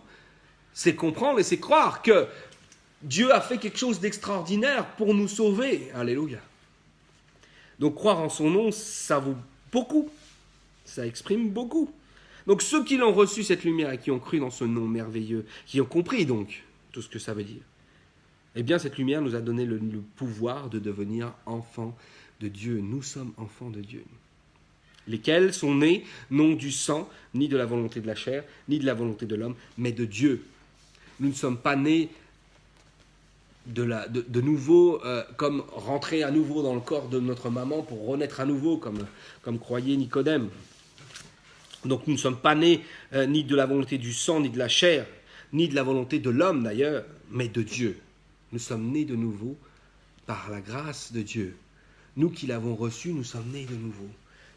c'est comprendre et c'est croire que Dieu a fait quelque chose d'extraordinaire pour nous sauver. Alléluia. Donc croire en son nom, ça vaut beaucoup. Ça exprime beaucoup. Donc ceux qui l'ont reçu, cette lumière, et qui ont cru dans ce nom merveilleux, qui ont compris donc tout ce que ça veut dire, eh bien cette lumière nous a donné le pouvoir de devenir enfants de Dieu. Nous sommes enfants de Dieu. Lesquels sont nés non du sang, ni de la volonté de la chair, ni de la volonté de l'homme, mais de Dieu. Nous ne sommes pas nés de nouveau, comme rentrer à nouveau dans le corps de notre maman pour renaître à nouveau, comme croyait Nicodème. Donc nous ne sommes pas nés ni de la volonté du sang, ni de la chair, ni de la volonté de l'homme d'ailleurs, mais de Dieu. Nous sommes nés de nouveau par la grâce de Dieu. Nous qui l'avons reçu, nous sommes nés de nouveau.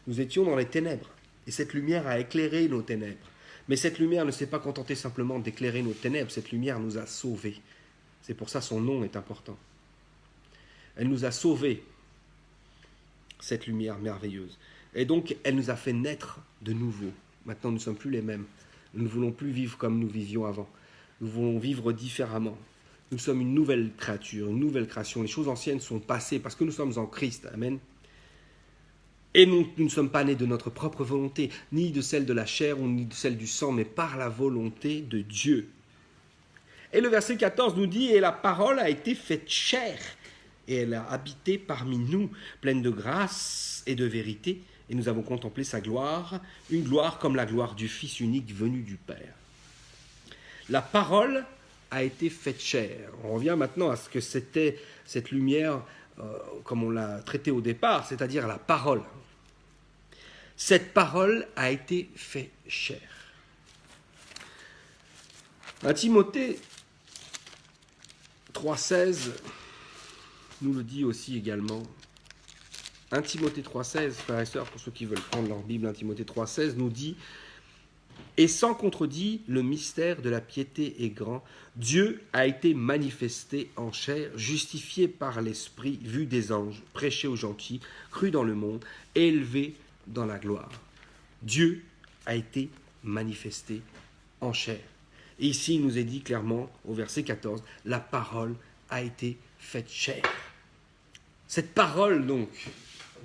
Nous étions dans les ténèbres, et cette lumière a éclairé nos ténèbres. Mais cette lumière ne s'est pas contentée simplement d'éclairer nos ténèbres, cette lumière nous a sauvés. C'est pour ça son nom est important. Elle nous a sauvés, cette lumière merveilleuse. Et donc, elle nous a fait naître de nouveau. Maintenant, nous ne sommes plus les mêmes. Nous ne voulons plus vivre comme nous vivions avant. Nous voulons vivre différemment. Nous sommes une nouvelle créature, une nouvelle création. Les choses anciennes sont passées parce que nous sommes en Christ. Amen. Et nous ne sommes pas nés de notre propre volonté, ni de celle de la chair, ni de celle du sang, mais par la volonté de Dieu. Et le verset 14 nous dit « Et la parole a été faite chair, et elle a habité parmi nous, pleine de grâce et de vérité, et nous avons contemplé sa gloire, une gloire comme la gloire du Fils unique venu du Père. » La parole a été faite chair. On revient maintenant à ce que c'était cette lumière, comme on l'a traité au départ, c'est-à-dire la parole. Cette parole a été faite chair. 1 Timothée 3,16 nous le dit aussi également. 1 Timothée 3,16, frères et sœurs, pour ceux qui veulent prendre leur Bible, 1 Timothée 3,16 nous dit « Et sans contredit, le mystère de la piété est grand. Dieu a été manifesté en chair, justifié par l'Esprit, vu des anges, prêché aux gentils, cru dans le monde, élevé dans la gloire. » Dieu a été manifesté en chair. Et ici, il nous est dit clairement, au verset 14, la parole a été faite chair. Cette parole, donc,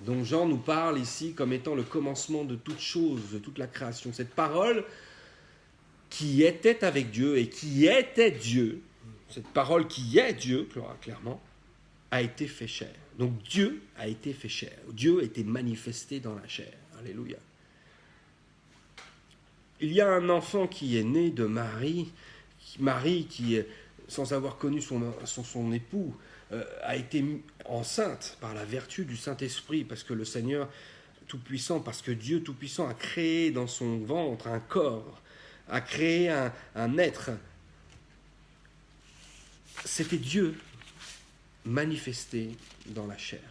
dont Jean nous parle ici comme étant le commencement de toute chose, de toute la création, cette parole qui était avec Dieu et qui était Dieu, cette parole qui est Dieu, clairement, a été fait chair. Donc Dieu a été fait chair. Dieu a été manifesté dans la chair. Alléluia. Il y a un enfant qui est né de Marie. Marie qui, sans avoir connu son époux, a été enceinte par la vertu du Saint-Esprit, parce que le Seigneur Tout-Puissant, parce que Dieu Tout-Puissant a créé dans son ventre un corps, a créé un être. C'était Dieu manifesté dans la chair.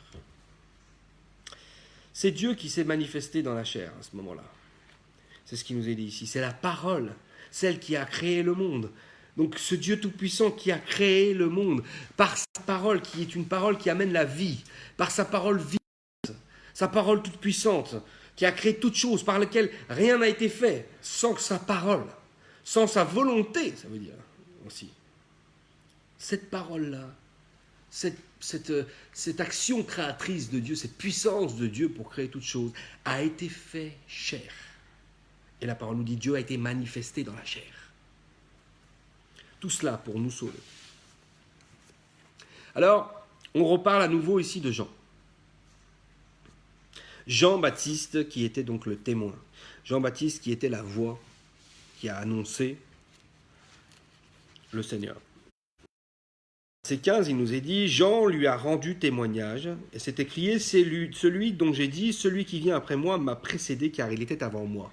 C'est Dieu qui s'est manifesté dans la chair à ce moment-là. C'est ce qui nous est dit ici. C'est la parole, celle qui a créé le monde. Donc ce Dieu Tout-Puissant qui a créé le monde, par sa parole, qui est une parole qui amène la vie, par sa parole vivante, sa parole toute-puissante, qui a créé toutes choses, par laquelle rien n'a été fait, sans sa parole, sans sa volonté, ça veut dire aussi. Cette parole-là, cette action créatrice de Dieu, cette puissance de Dieu pour créer toutes choses, a été fait chair. Et la parole nous dit, Dieu a été manifesté dans la chair. Tout cela pour nous sauver. Alors, on reparle à nouveau ici de Jean. Jean-Baptiste qui était donc le témoin. Jean-Baptiste qui était la voix qui a annoncé le Seigneur. Verset 15, il nous est dit, Jean lui a rendu témoignage, et c'est écrit, c'est celui dont j'ai dit, celui qui vient après moi m'a précédé car il était avant moi.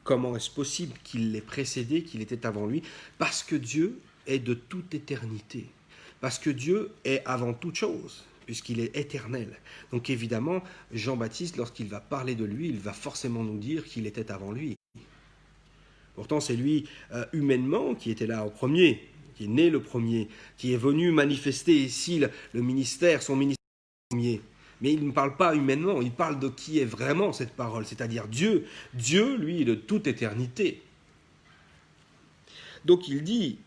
Comment est-ce possible qu'il l'ait précédé, qu'il était avant lui? Parce que Dieu est de toute éternité. Parce que Dieu est avant toute chose, puisqu'il est éternel. Donc évidemment, Jean-Baptiste, lorsqu'il va parler de lui, il va forcément nous dire qu'il était avant lui. Pourtant, c'est lui, humainement, qui était là au premier, qui est né le premier, qui est venu manifester ici le ministère, son ministère premier. Mais il ne parle pas humainement, il parle de qui est vraiment cette parole, c'est-à-dire Dieu. Dieu, lui, est de toute éternité. Donc il dit,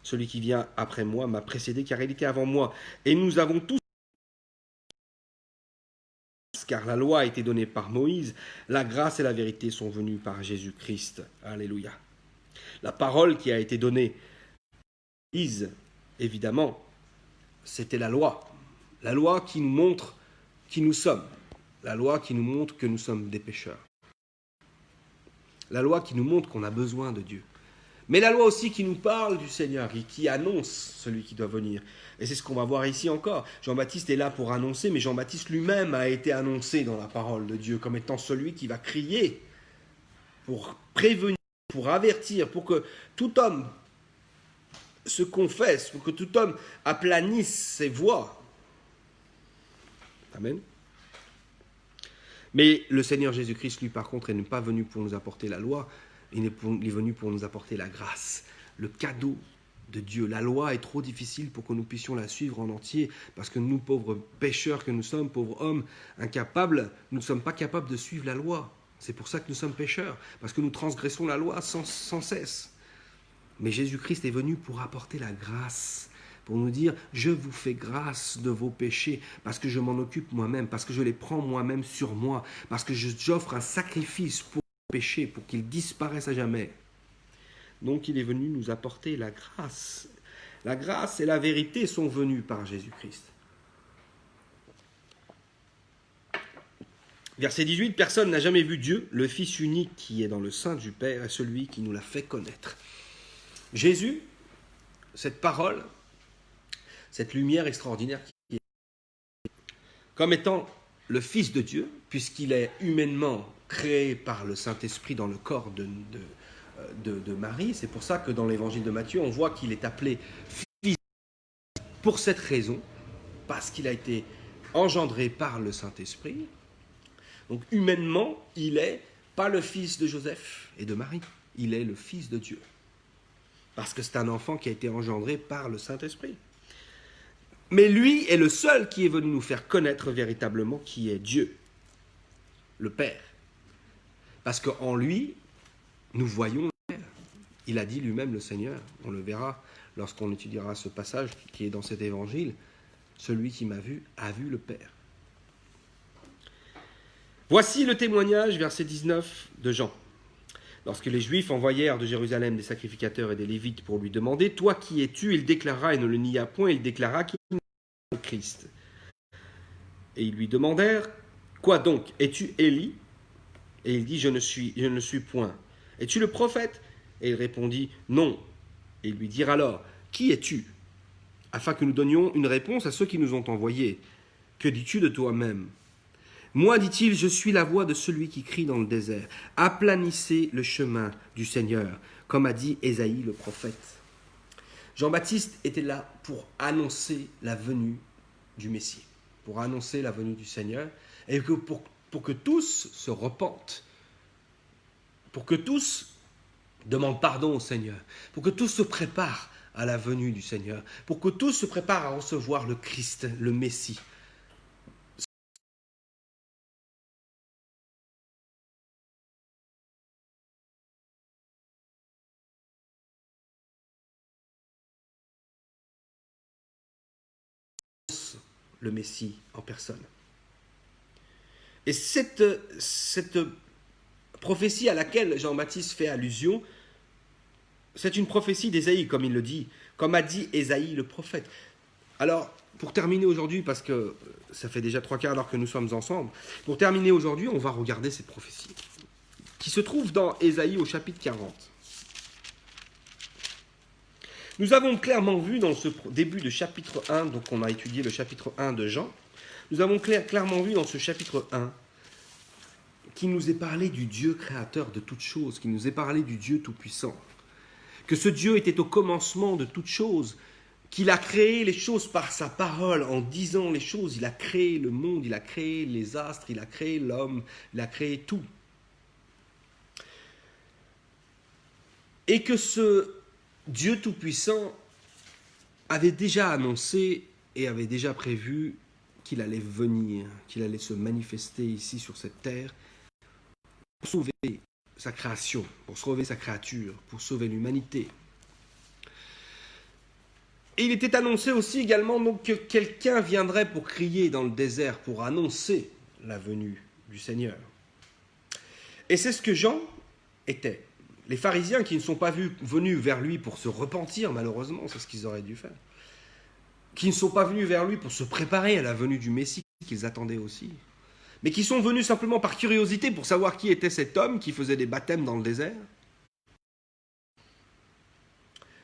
celui qui vient après moi m'a précédé car il était avant moi. Et nous avons tous, car la loi a été donnée par Moïse, la grâce et la vérité sont venues par Jésus-Christ. Alléluia. La parole qui a été donnée par Moïse, évidemment, c'était la loi. La loi qui nous montre qui nous sommes. La loi qui nous montre que nous sommes des pécheurs. La loi qui nous montre qu'on a besoin de Dieu. Mais la loi aussi qui nous parle du Seigneur et qui annonce celui qui doit venir. Et c'est ce qu'on va voir ici encore. Jean-Baptiste est là pour annoncer, mais Jean-Baptiste lui-même a été annoncé dans la parole de Dieu comme étant celui qui va crier pour prévenir, pour avertir, pour que tout homme se confesse, pour que tout homme aplanisse ses voies. Amen. Mais le Seigneur Jésus-Christ, lui, par contre, n'est pas venu pour nous apporter la loi, il est venu pour nous apporter la grâce, le cadeau de Dieu. La loi est trop difficile pour que nous puissions la suivre en entier, parce que nous, pauvres pécheurs que nous sommes, pauvres hommes incapables, nous ne sommes pas capables de suivre la loi. C'est pour ça que nous sommes pécheurs, parce que nous transgressons la loi sans cesse. Mais Jésus-Christ est venu pour apporter la grâce, pour nous dire, je vous fais grâce de vos péchés, parce que je m'en occupe moi-même, parce que je les prends moi-même sur moi, parce que j'offre un sacrifice pour vos péchés, pour qu'ils disparaissent à jamais. Donc il est venu nous apporter la grâce. La grâce et la vérité sont venues par Jésus-Christ. Verset 18, personne n'a jamais vu Dieu, le Fils unique qui est dans le sein du Père est celui qui nous l'a fait connaître. Jésus, cette parole, cette lumière extraordinaire qui est comme étant le Fils de Dieu, puisqu'il est humainement créé par le Saint-Esprit dans le corps de Marie. C'est pour ça que dans l'évangile de Matthieu, on voit qu'il est appelé Fils pour cette raison, parce qu'il a été engendré par le Saint-Esprit. Donc humainement, il n'est pas le fils de Joseph et de Marie, il est le Fils de Dieu. Parce que c'est un enfant qui a été engendré par le Saint-Esprit. Mais lui est le seul qui est venu nous faire connaître véritablement qui est Dieu, le Père. Parce qu'en lui, nous voyons le Père. Il a dit lui-même, le Seigneur, on le verra lorsqu'on étudiera ce passage qui est dans cet évangile, celui qui m'a vu a vu le Père. Voici le témoignage, verset 19 de Jean. Lorsque les Juifs envoyèrent de Jérusalem des sacrificateurs et des Lévites pour lui demander « Toi, qui es-tu » Il déclara et ne le nia point, il déclara qu'il était le Christ. Et ils lui demandèrent « Quoi donc? Es-tu Élie » Et il dit « Je ne suis point. » « Es-tu le prophète » Et il répondit « Non. » Et ils lui dirent alors « Qui es-tu » Afin que nous donnions une réponse à ceux qui nous ont envoyés. « Que dis-tu de toi-même » Moi, dit-il, je suis la voix de celui qui crie dans le désert. Aplanissez le chemin du Seigneur, comme a dit Ésaïe le prophète. Jean-Baptiste était là pour annoncer la venue du Messie, pour annoncer la venue du Seigneur, et pour que tous se repentent, pour que tous demandent pardon au Seigneur, pour que tous se préparent à la venue du Seigneur, pour que tous se préparent à recevoir le Christ, le Messie. Le Messie en personne. Et cette prophétie à laquelle Jean-Baptiste fait allusion, c'est une prophétie d'Ésaïe, comme il le dit, comme a dit Ésaïe le prophète. Alors, pour terminer aujourd'hui, parce que ça fait déjà 3/4 d'heure que nous sommes ensemble, pour terminer aujourd'hui, on va regarder cette prophétie, qui se trouve dans Ésaïe au chapitre 40. Nous avons clairement vu dans ce début de chapitre 1, donc on a étudié le chapitre 1 de Jean, nous avons clairement vu dans ce chapitre 1 qu'il nous est parlé du Dieu créateur de toutes choses, qu'il nous est parlé du Dieu tout-puissant, que ce Dieu était au commencement de toutes choses, qu'il a créé les choses par sa parole, en disant les choses, il a créé le monde, il a créé les astres, il a créé l'homme, il a créé tout. Et que ce Dieu Tout-Puissant avait déjà annoncé et avait déjà prévu qu'il allait venir, qu'il allait se manifester ici sur cette terre pour sauver sa création, pour sauver sa créature, pour sauver l'humanité. Et il était annoncé aussi également donc, que quelqu'un viendrait pour crier dans le désert, pour annoncer la venue du Seigneur. Et c'est ce que Jean était. Les pharisiens qui ne sont pas venus vers lui pour se repentir, malheureusement, c'est ce qu'ils auraient dû faire, qui ne sont pas venus vers lui pour se préparer à la venue du Messie qu'ils attendaient aussi, mais qui sont venus simplement par curiosité pour savoir qui était cet homme qui faisait des baptêmes dans le désert.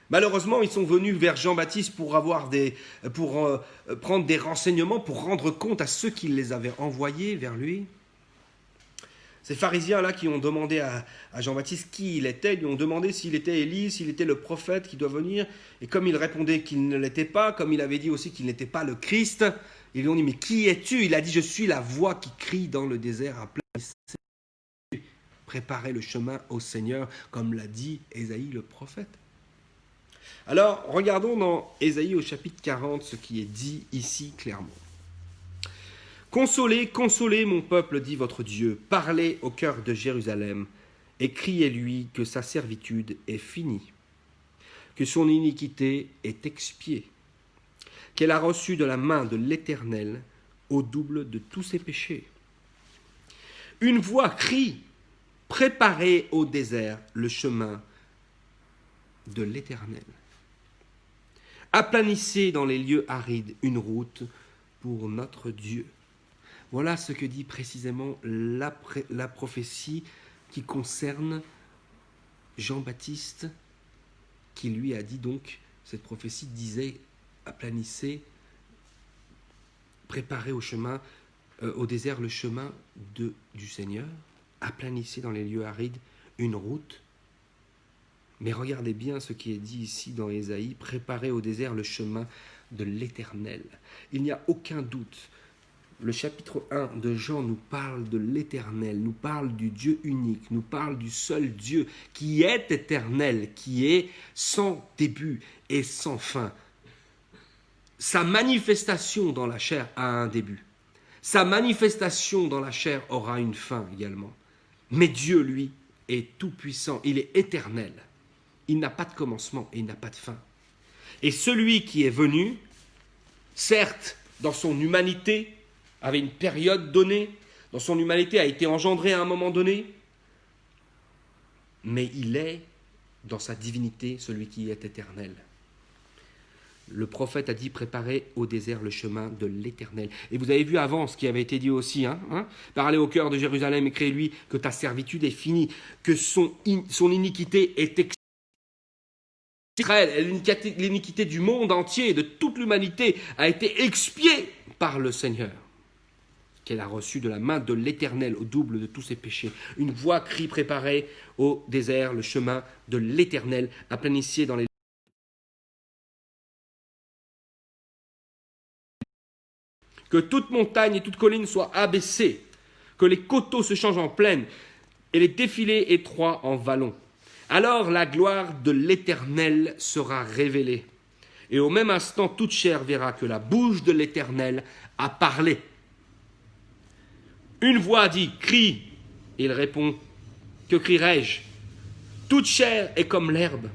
Malheureusement, ils sont venus vers Jean-Baptiste pour prendre des renseignements, pour rendre compte à ceux qui les avaient envoyés vers lui. Ces pharisiens-là qui ont demandé à Jean-Baptiste qui il était, lui ont demandé s'il était Élie, s'il était le prophète qui doit venir. Et comme il répondait qu'il ne l'était pas, comme il avait dit aussi qu'il n'était pas le Christ, ils lui ont dit « Mais qui es-tu » Il a dit « Je suis la voix qui crie dans le désert, préparez le chemin au Seigneur », comme l'a dit Ésaïe le prophète. Alors, regardons dans Ésaïe au chapitre 40 ce qui est dit ici clairement. Consolez, consolez mon peuple, dit votre Dieu, parlez au cœur de Jérusalem, et criez-lui que sa servitude est finie, que son iniquité est expiée, qu'elle a reçu de la main de l'Éternel au double de tous ses péchés. Une voix crie, préparez au désert le chemin de l'Éternel. Aplanissez dans les lieux arides une route pour notre Dieu. Voilà ce que dit précisément la prophétie qui concerne Jean-Baptiste, qui lui a dit donc, cette prophétie disait, aplanissez, préparez au désert le chemin du Seigneur, aplanissez dans les lieux arides une route. Mais regardez bien ce qui est dit ici dans Ésaïe, préparez au désert le chemin de l'Éternel. Il n'y a aucun doute. Le chapitre 1 de Jean nous parle de l'Éternel, nous parle du Dieu unique, nous parle du seul Dieu qui est éternel, qui est sans début et sans fin. Sa manifestation dans la chair a un début. Sa manifestation dans la chair aura une fin également. Mais Dieu, lui, est tout-puissant, il est éternel. Il n'a pas de commencement et il n'a pas de fin. Et celui qui est venu, certes, dans son humanité, avait une période donnée, dans son humanité a été engendré à un moment donné, mais il est, dans sa divinité, celui qui est éternel. Le prophète a dit « Préparez au désert le chemin de l'Éternel ». Et vous avez vu avant ce qui avait été dit aussi, Parlez au cœur de Jérusalem et criez-lui que ta servitude est finie, que son iniquité est Israël, l'iniquité du monde entier, de toute l'humanité, a été expiée par le Seigneur, qu'elle a reçu de la main de l'Éternel au double de tous ses péchés. Une voix crie « Préparez au désert le chemin de l'Éternel », aplanissez dans les que toute montagne et toute colline soient abaissées, que les coteaux se changent en plaine et les défilés étroits en vallons. Alors la gloire de l'Éternel sera révélée. Et au même instant, toute chair verra que la bouche de l'Éternel a parlé. Une voix dit « Crie !» Et il répond « Que crierai-je » Toute chair est comme l'herbe,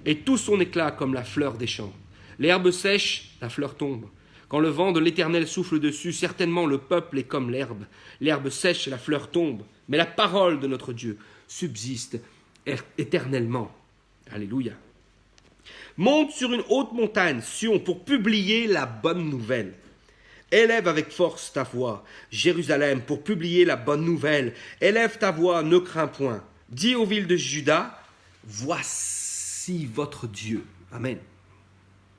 et tout son éclat comme la fleur des champs. L'herbe sèche, la fleur tombe. Quand le vent de l'Éternel souffle dessus, certainement le peuple est comme l'herbe. L'herbe sèche, la fleur tombe. Mais la parole de notre Dieu subsiste éternellement. Alléluia. Monte sur une haute montagne, Sion, pour publier la bonne nouvelle. Élève avec force ta voix, Jérusalem, pour publier la bonne nouvelle. Élève ta voix, ne crains point. Dis aux villes de Juda, voici votre Dieu. Amen.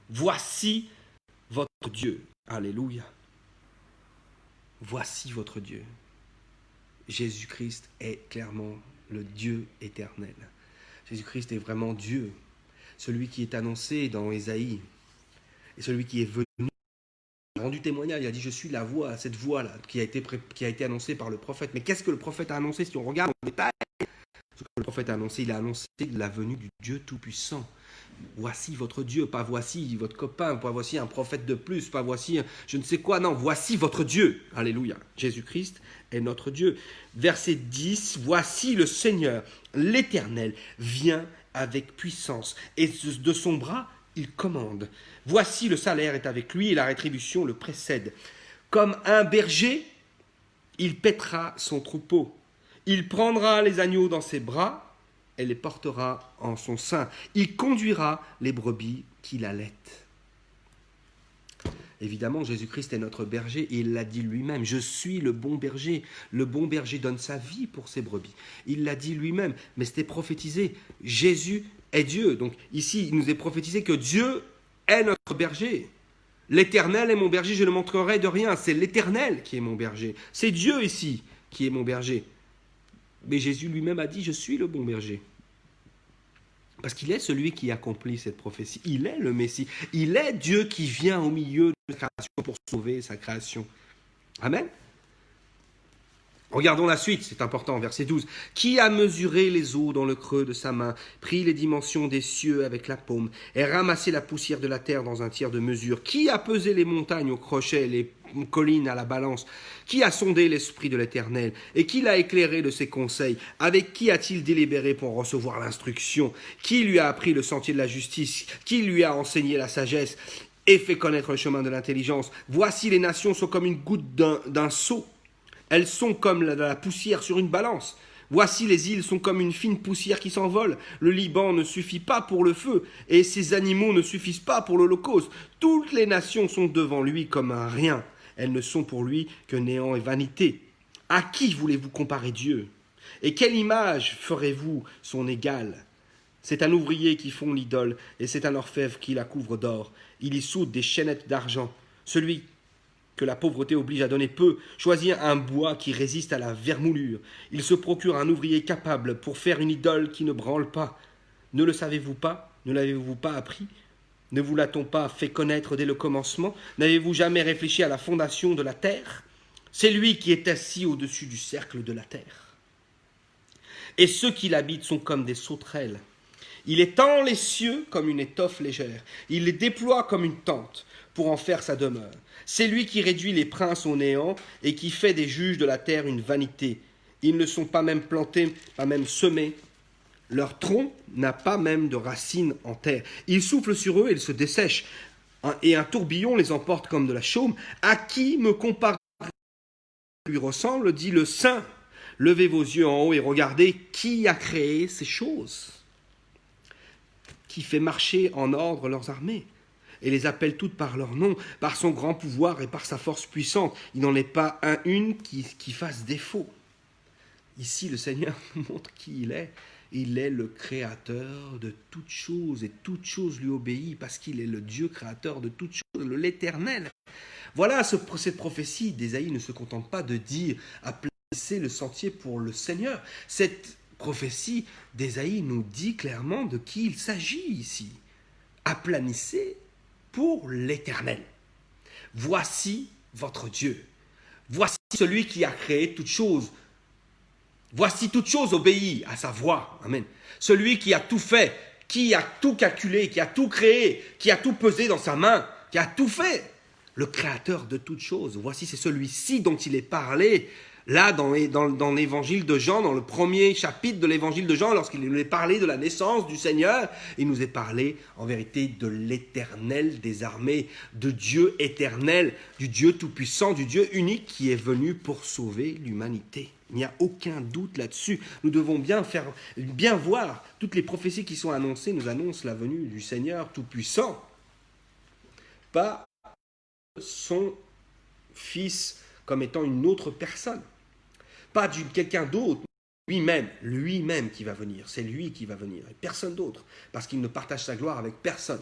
Voici votre Dieu. Alléluia. Voici votre Dieu. Jésus-Christ est clairement le Dieu éternel. Jésus-Christ est vraiment Dieu, celui qui est annoncé dans Ésaïe, et celui qui est venu, il a rendu témoignage, il a dit « Je suis la voix », cette voix-là, qui a été annoncée par le prophète. Mais qu'est-ce que le prophète a annoncé si on regarde en détail? Ce que le prophète a annoncé, il a annoncé la venue du Dieu Tout-Puissant. Voici votre Dieu, pas voici votre copain, pas voici un prophète de plus, pas voici je ne sais quoi, non, voici votre Dieu. Alléluia. Jésus-Christ est notre Dieu. Verset 10, voici le Seigneur, l'Éternel, vient avec puissance, et de son bras, il commande. Voici le salaire est avec lui, et la rétribution le précède. Comme un berger, il paîtra son troupeau. Il prendra les agneaux dans ses bras, et les portera en son sein. Il conduira les brebis qu'il allaite. Évidemment, Jésus-Christ est notre berger et il l'a dit lui-même. Je suis le bon berger. Le bon berger donne sa vie pour ses brebis. Il l'a dit lui-même, mais c'était prophétisé. Jésus est Dieu. Donc ici, il nous est prophétisé que Dieu est notre berger. L'Éternel est mon berger, je ne manquerai de rien. C'est l'Éternel qui est mon berger. C'est Dieu ici qui est mon berger. Mais Jésus lui-même a dit, je suis le bon berger. Parce qu'il est celui qui accomplit cette prophétie. Il est le Messie. Il est Dieu qui vient au milieu de la création pour sauver sa création. Amen. Regardons la suite, c'est important, verset 12. « Qui a mesuré les eaux dans le creux de sa main, pris les dimensions des cieux avec la paume, et ramassé la poussière de la terre dans un tiers de mesure? Qui a pesé les montagnes au crochet, les collines à la balance? Qui a sondé l'esprit de l'Éternel? Et qui l'a éclairé de ses conseils? Avec qui a-t-il délibéré pour recevoir l'instruction? Qui lui a appris le sentier de la justice? Qui lui a enseigné la sagesse et fait connaître le chemin de l'intelligence? Voici les nations sont comme une goutte d'un seau. Elles sont comme la poussière sur une balance. Voici les îles sont comme une fine poussière qui s'envole. Le Liban ne suffit pas pour le feu, et ses animaux ne suffisent pas pour l'holocauste. Toutes les nations sont devant lui comme un rien. Elles ne sont pour lui que néant et vanité. À qui voulez-vous comparer Dieu? Et quelle image ferez-vous son égal? C'est un ouvrier qui fond l'idole, et c'est un orfèvre qui la couvre d'or. Il y soude des chaînettes d'argent. Celui que la pauvreté oblige à donner peu, choisit un bois qui résiste à la vermoulure. Il se procure un ouvrier capable pour faire une idole qui ne branle pas. Ne le savez-vous pas? Ne l'avez-vous pas appris? Ne vous l'a-t-on pas fait connaître dès le commencement? N'avez-vous jamais réfléchi à la fondation de la terre? C'est lui qui est assis au-dessus du cercle de la terre. Et ceux qui l'habitent sont comme des sauterelles. Il étend les cieux comme une étoffe légère. Il les déploie comme une tente pour en faire sa demeure. C'est lui qui réduit les princes au néant et qui fait des juges de la terre une vanité. Ils ne sont pas même plantés, pas même semés. Leur tronc n'a pas même de racines en terre. Il souffle sur eux et ils se dessèchent. Et un tourbillon les emporte comme de la chaume. À qui me compare lui ressemble, dit le saint. Levez vos yeux en haut et regardez qui a créé ces choses, qui fait marcher en ordre leurs armées et les appelle toutes par leur nom, par son grand pouvoir et par sa force puissante. Il n'en est pas une qui fasse défaut. Ici, le Seigneur nous montre qui il est. Il est le créateur de toutes choses et toutes choses lui obéissent parce qu'il est le Dieu créateur de toutes choses, l'Éternel. Voilà, cette prophétie d'Ésaïe ne se contente pas de dire « aplanissez le sentier pour le Seigneur ». Cette prophétie d'Ésaïe nous dit clairement de qui il s'agit ici. Aplanissez pour l'Éternel. Voici votre Dieu. Voici celui qui a créé toutes choses. Voici toute chose obéit à sa voix. Amen. Celui qui a tout fait, qui a tout calculé, qui a tout créé, qui a tout pesé dans sa main, qui a tout fait. Le créateur de toutes choses. Voici, c'est celui-ci dont il est parlé là dans l'évangile de Jean, dans le premier chapitre de l'évangile de Jean, lorsqu'il nous est parlé de la naissance du Seigneur. Il nous est parlé en vérité de l'Éternel des armées, de Dieu éternel, du Dieu tout-puissant, du Dieu unique qui est venu pour sauver l'humanité. Il n'y a aucun doute là-dessus. Nous devons bien voir, toutes les prophéties qui sont annoncées nous annoncent la venue du Seigneur tout-puissant. Pas son fils comme étant une autre personne. Pas quelqu'un d'autre, lui-même qui va venir. C'est lui qui va venir et personne d'autre, parce qu'il ne partage sa gloire avec personne.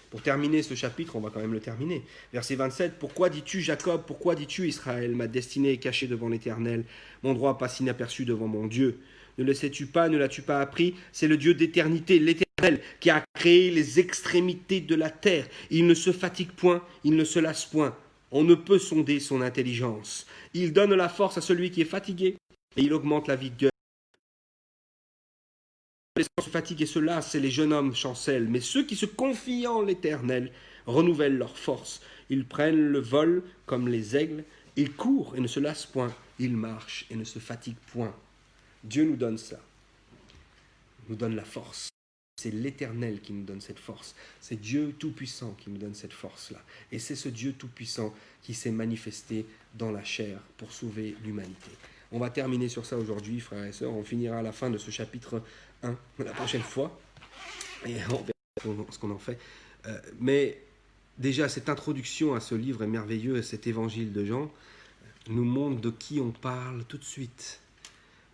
Pour terminer ce chapitre, on va quand même le terminer. Verset 27, « Pourquoi dis-tu Jacob, pourquoi dis-tu Israël, ma destinée est cachée devant l'Éternel, mon droit passe inaperçu devant mon Dieu. Ne le sais-tu pas, ne l'as-tu pas appris? C'est le Dieu d'éternité, l'Éternel, qui a créé les extrémités de la terre. Il ne se fatigue point, il ne se lasse point. On ne peut sonder son intelligence. Il donne la force à celui qui est fatigué, et il augmente la vigueur. Les gens se fatiguent et se lassent, et les jeunes hommes chancellent. Mais ceux qui se confient en l'Éternel renouvellent leur force. Ils prennent le vol comme les aigles. Ils courent et ne se lassent point. Ils marchent et ne se fatiguent point. Dieu nous donne ça. Il nous donne la force. C'est l'Éternel qui nous donne cette force. C'est Dieu Tout-Puissant qui nous donne cette force-là. Et c'est ce Dieu Tout-Puissant qui s'est manifesté dans la chair pour sauver l'humanité. On va terminer sur ça aujourd'hui, frères et sœurs. On finira à la fin de ce chapitre 1 la prochaine fois. Et on verra ce qu'on en fait. Mais déjà, cette introduction à ce livre est merveilleux. Cet évangile de Jean nous montre de qui on parle tout de suite.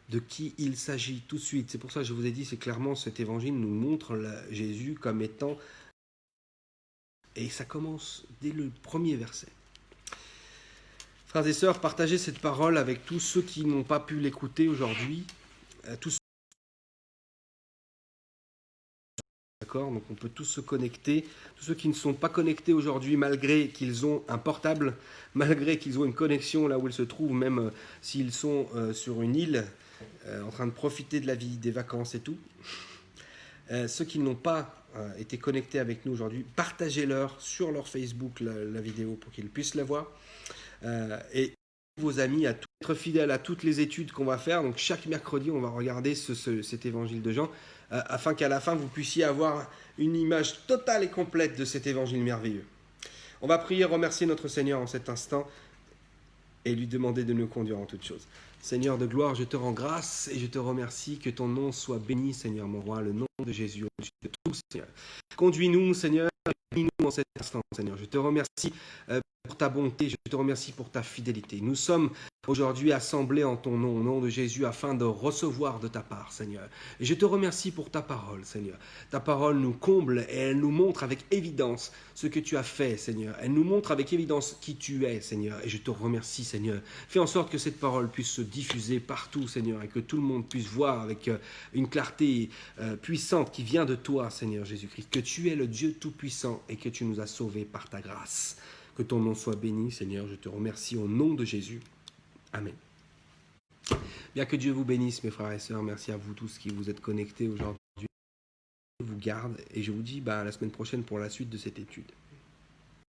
De qui il s'agit tout de suite. C'est pour ça que je vous ai dit, c'est clairement cet évangile nous montre Jésus comme étant... Et ça commence dès le premier verset. Frères et sœurs, partagez cette parole avec tous ceux qui n'ont pas pu l'écouter aujourd'hui. D'accord ? Donc on peut tous se connecter. Tous ceux qui ne sont pas connectés aujourd'hui, malgré qu'ils ont un portable, malgré qu'ils ont une connexion là où ils se trouvent, même s'ils sont sur une île, en train de profiter de la vie, des vacances et tout. Ceux qui n'ont pas été connectés avec nous aujourd'hui, partagez-leur sur leur Facebook la vidéo pour qu'ils puissent la voir. Et vos amis, à être fidèles à toutes les études qu'on va faire. Donc chaque mercredi, on va regarder cet évangile de Jean, afin qu'à la fin, vous puissiez avoir une image totale et complète de cet évangile merveilleux. On va prier, remercier notre Seigneur en cet instant et lui demander de nous conduire en toutes choses. Seigneur de gloire, je te rends grâce et je te remercie, que ton nom soit béni, Seigneur mon roi, le nom de Jésus, au-dessus de tout, Seigneur. Conduis-nous, Seigneur, bénis-nous en cet instant, Seigneur. Je te remercie pour ta bonté, je te remercie pour ta fidélité. Nous sommes aujourd'hui assemblés en ton nom, au nom de Jésus, afin de recevoir de ta part, Seigneur. Et je te remercie pour ta parole, Seigneur. Ta parole nous comble et elle nous montre avec évidence ce que tu as fait, Seigneur. Elle nous montre avec évidence qui tu es, Seigneur. Et je te remercie, Seigneur. Fais en sorte que cette parole puisse se diffuser partout, Seigneur, et que tout le monde puisse voir avec une clarté puissante qui vient de toi, Seigneur Jésus-Christ, que tu es le Dieu tout-puissant et que tu nous as sauvés par ta grâce. Que ton nom soit béni, Seigneur. Je te remercie au nom de Jésus. Amen. Bien, que Dieu vous bénisse, mes frères et sœurs. Merci à vous tous qui vous êtes connectés aujourd'hui. Je vous garde et je vous dis à la semaine prochaine pour la suite de cette étude.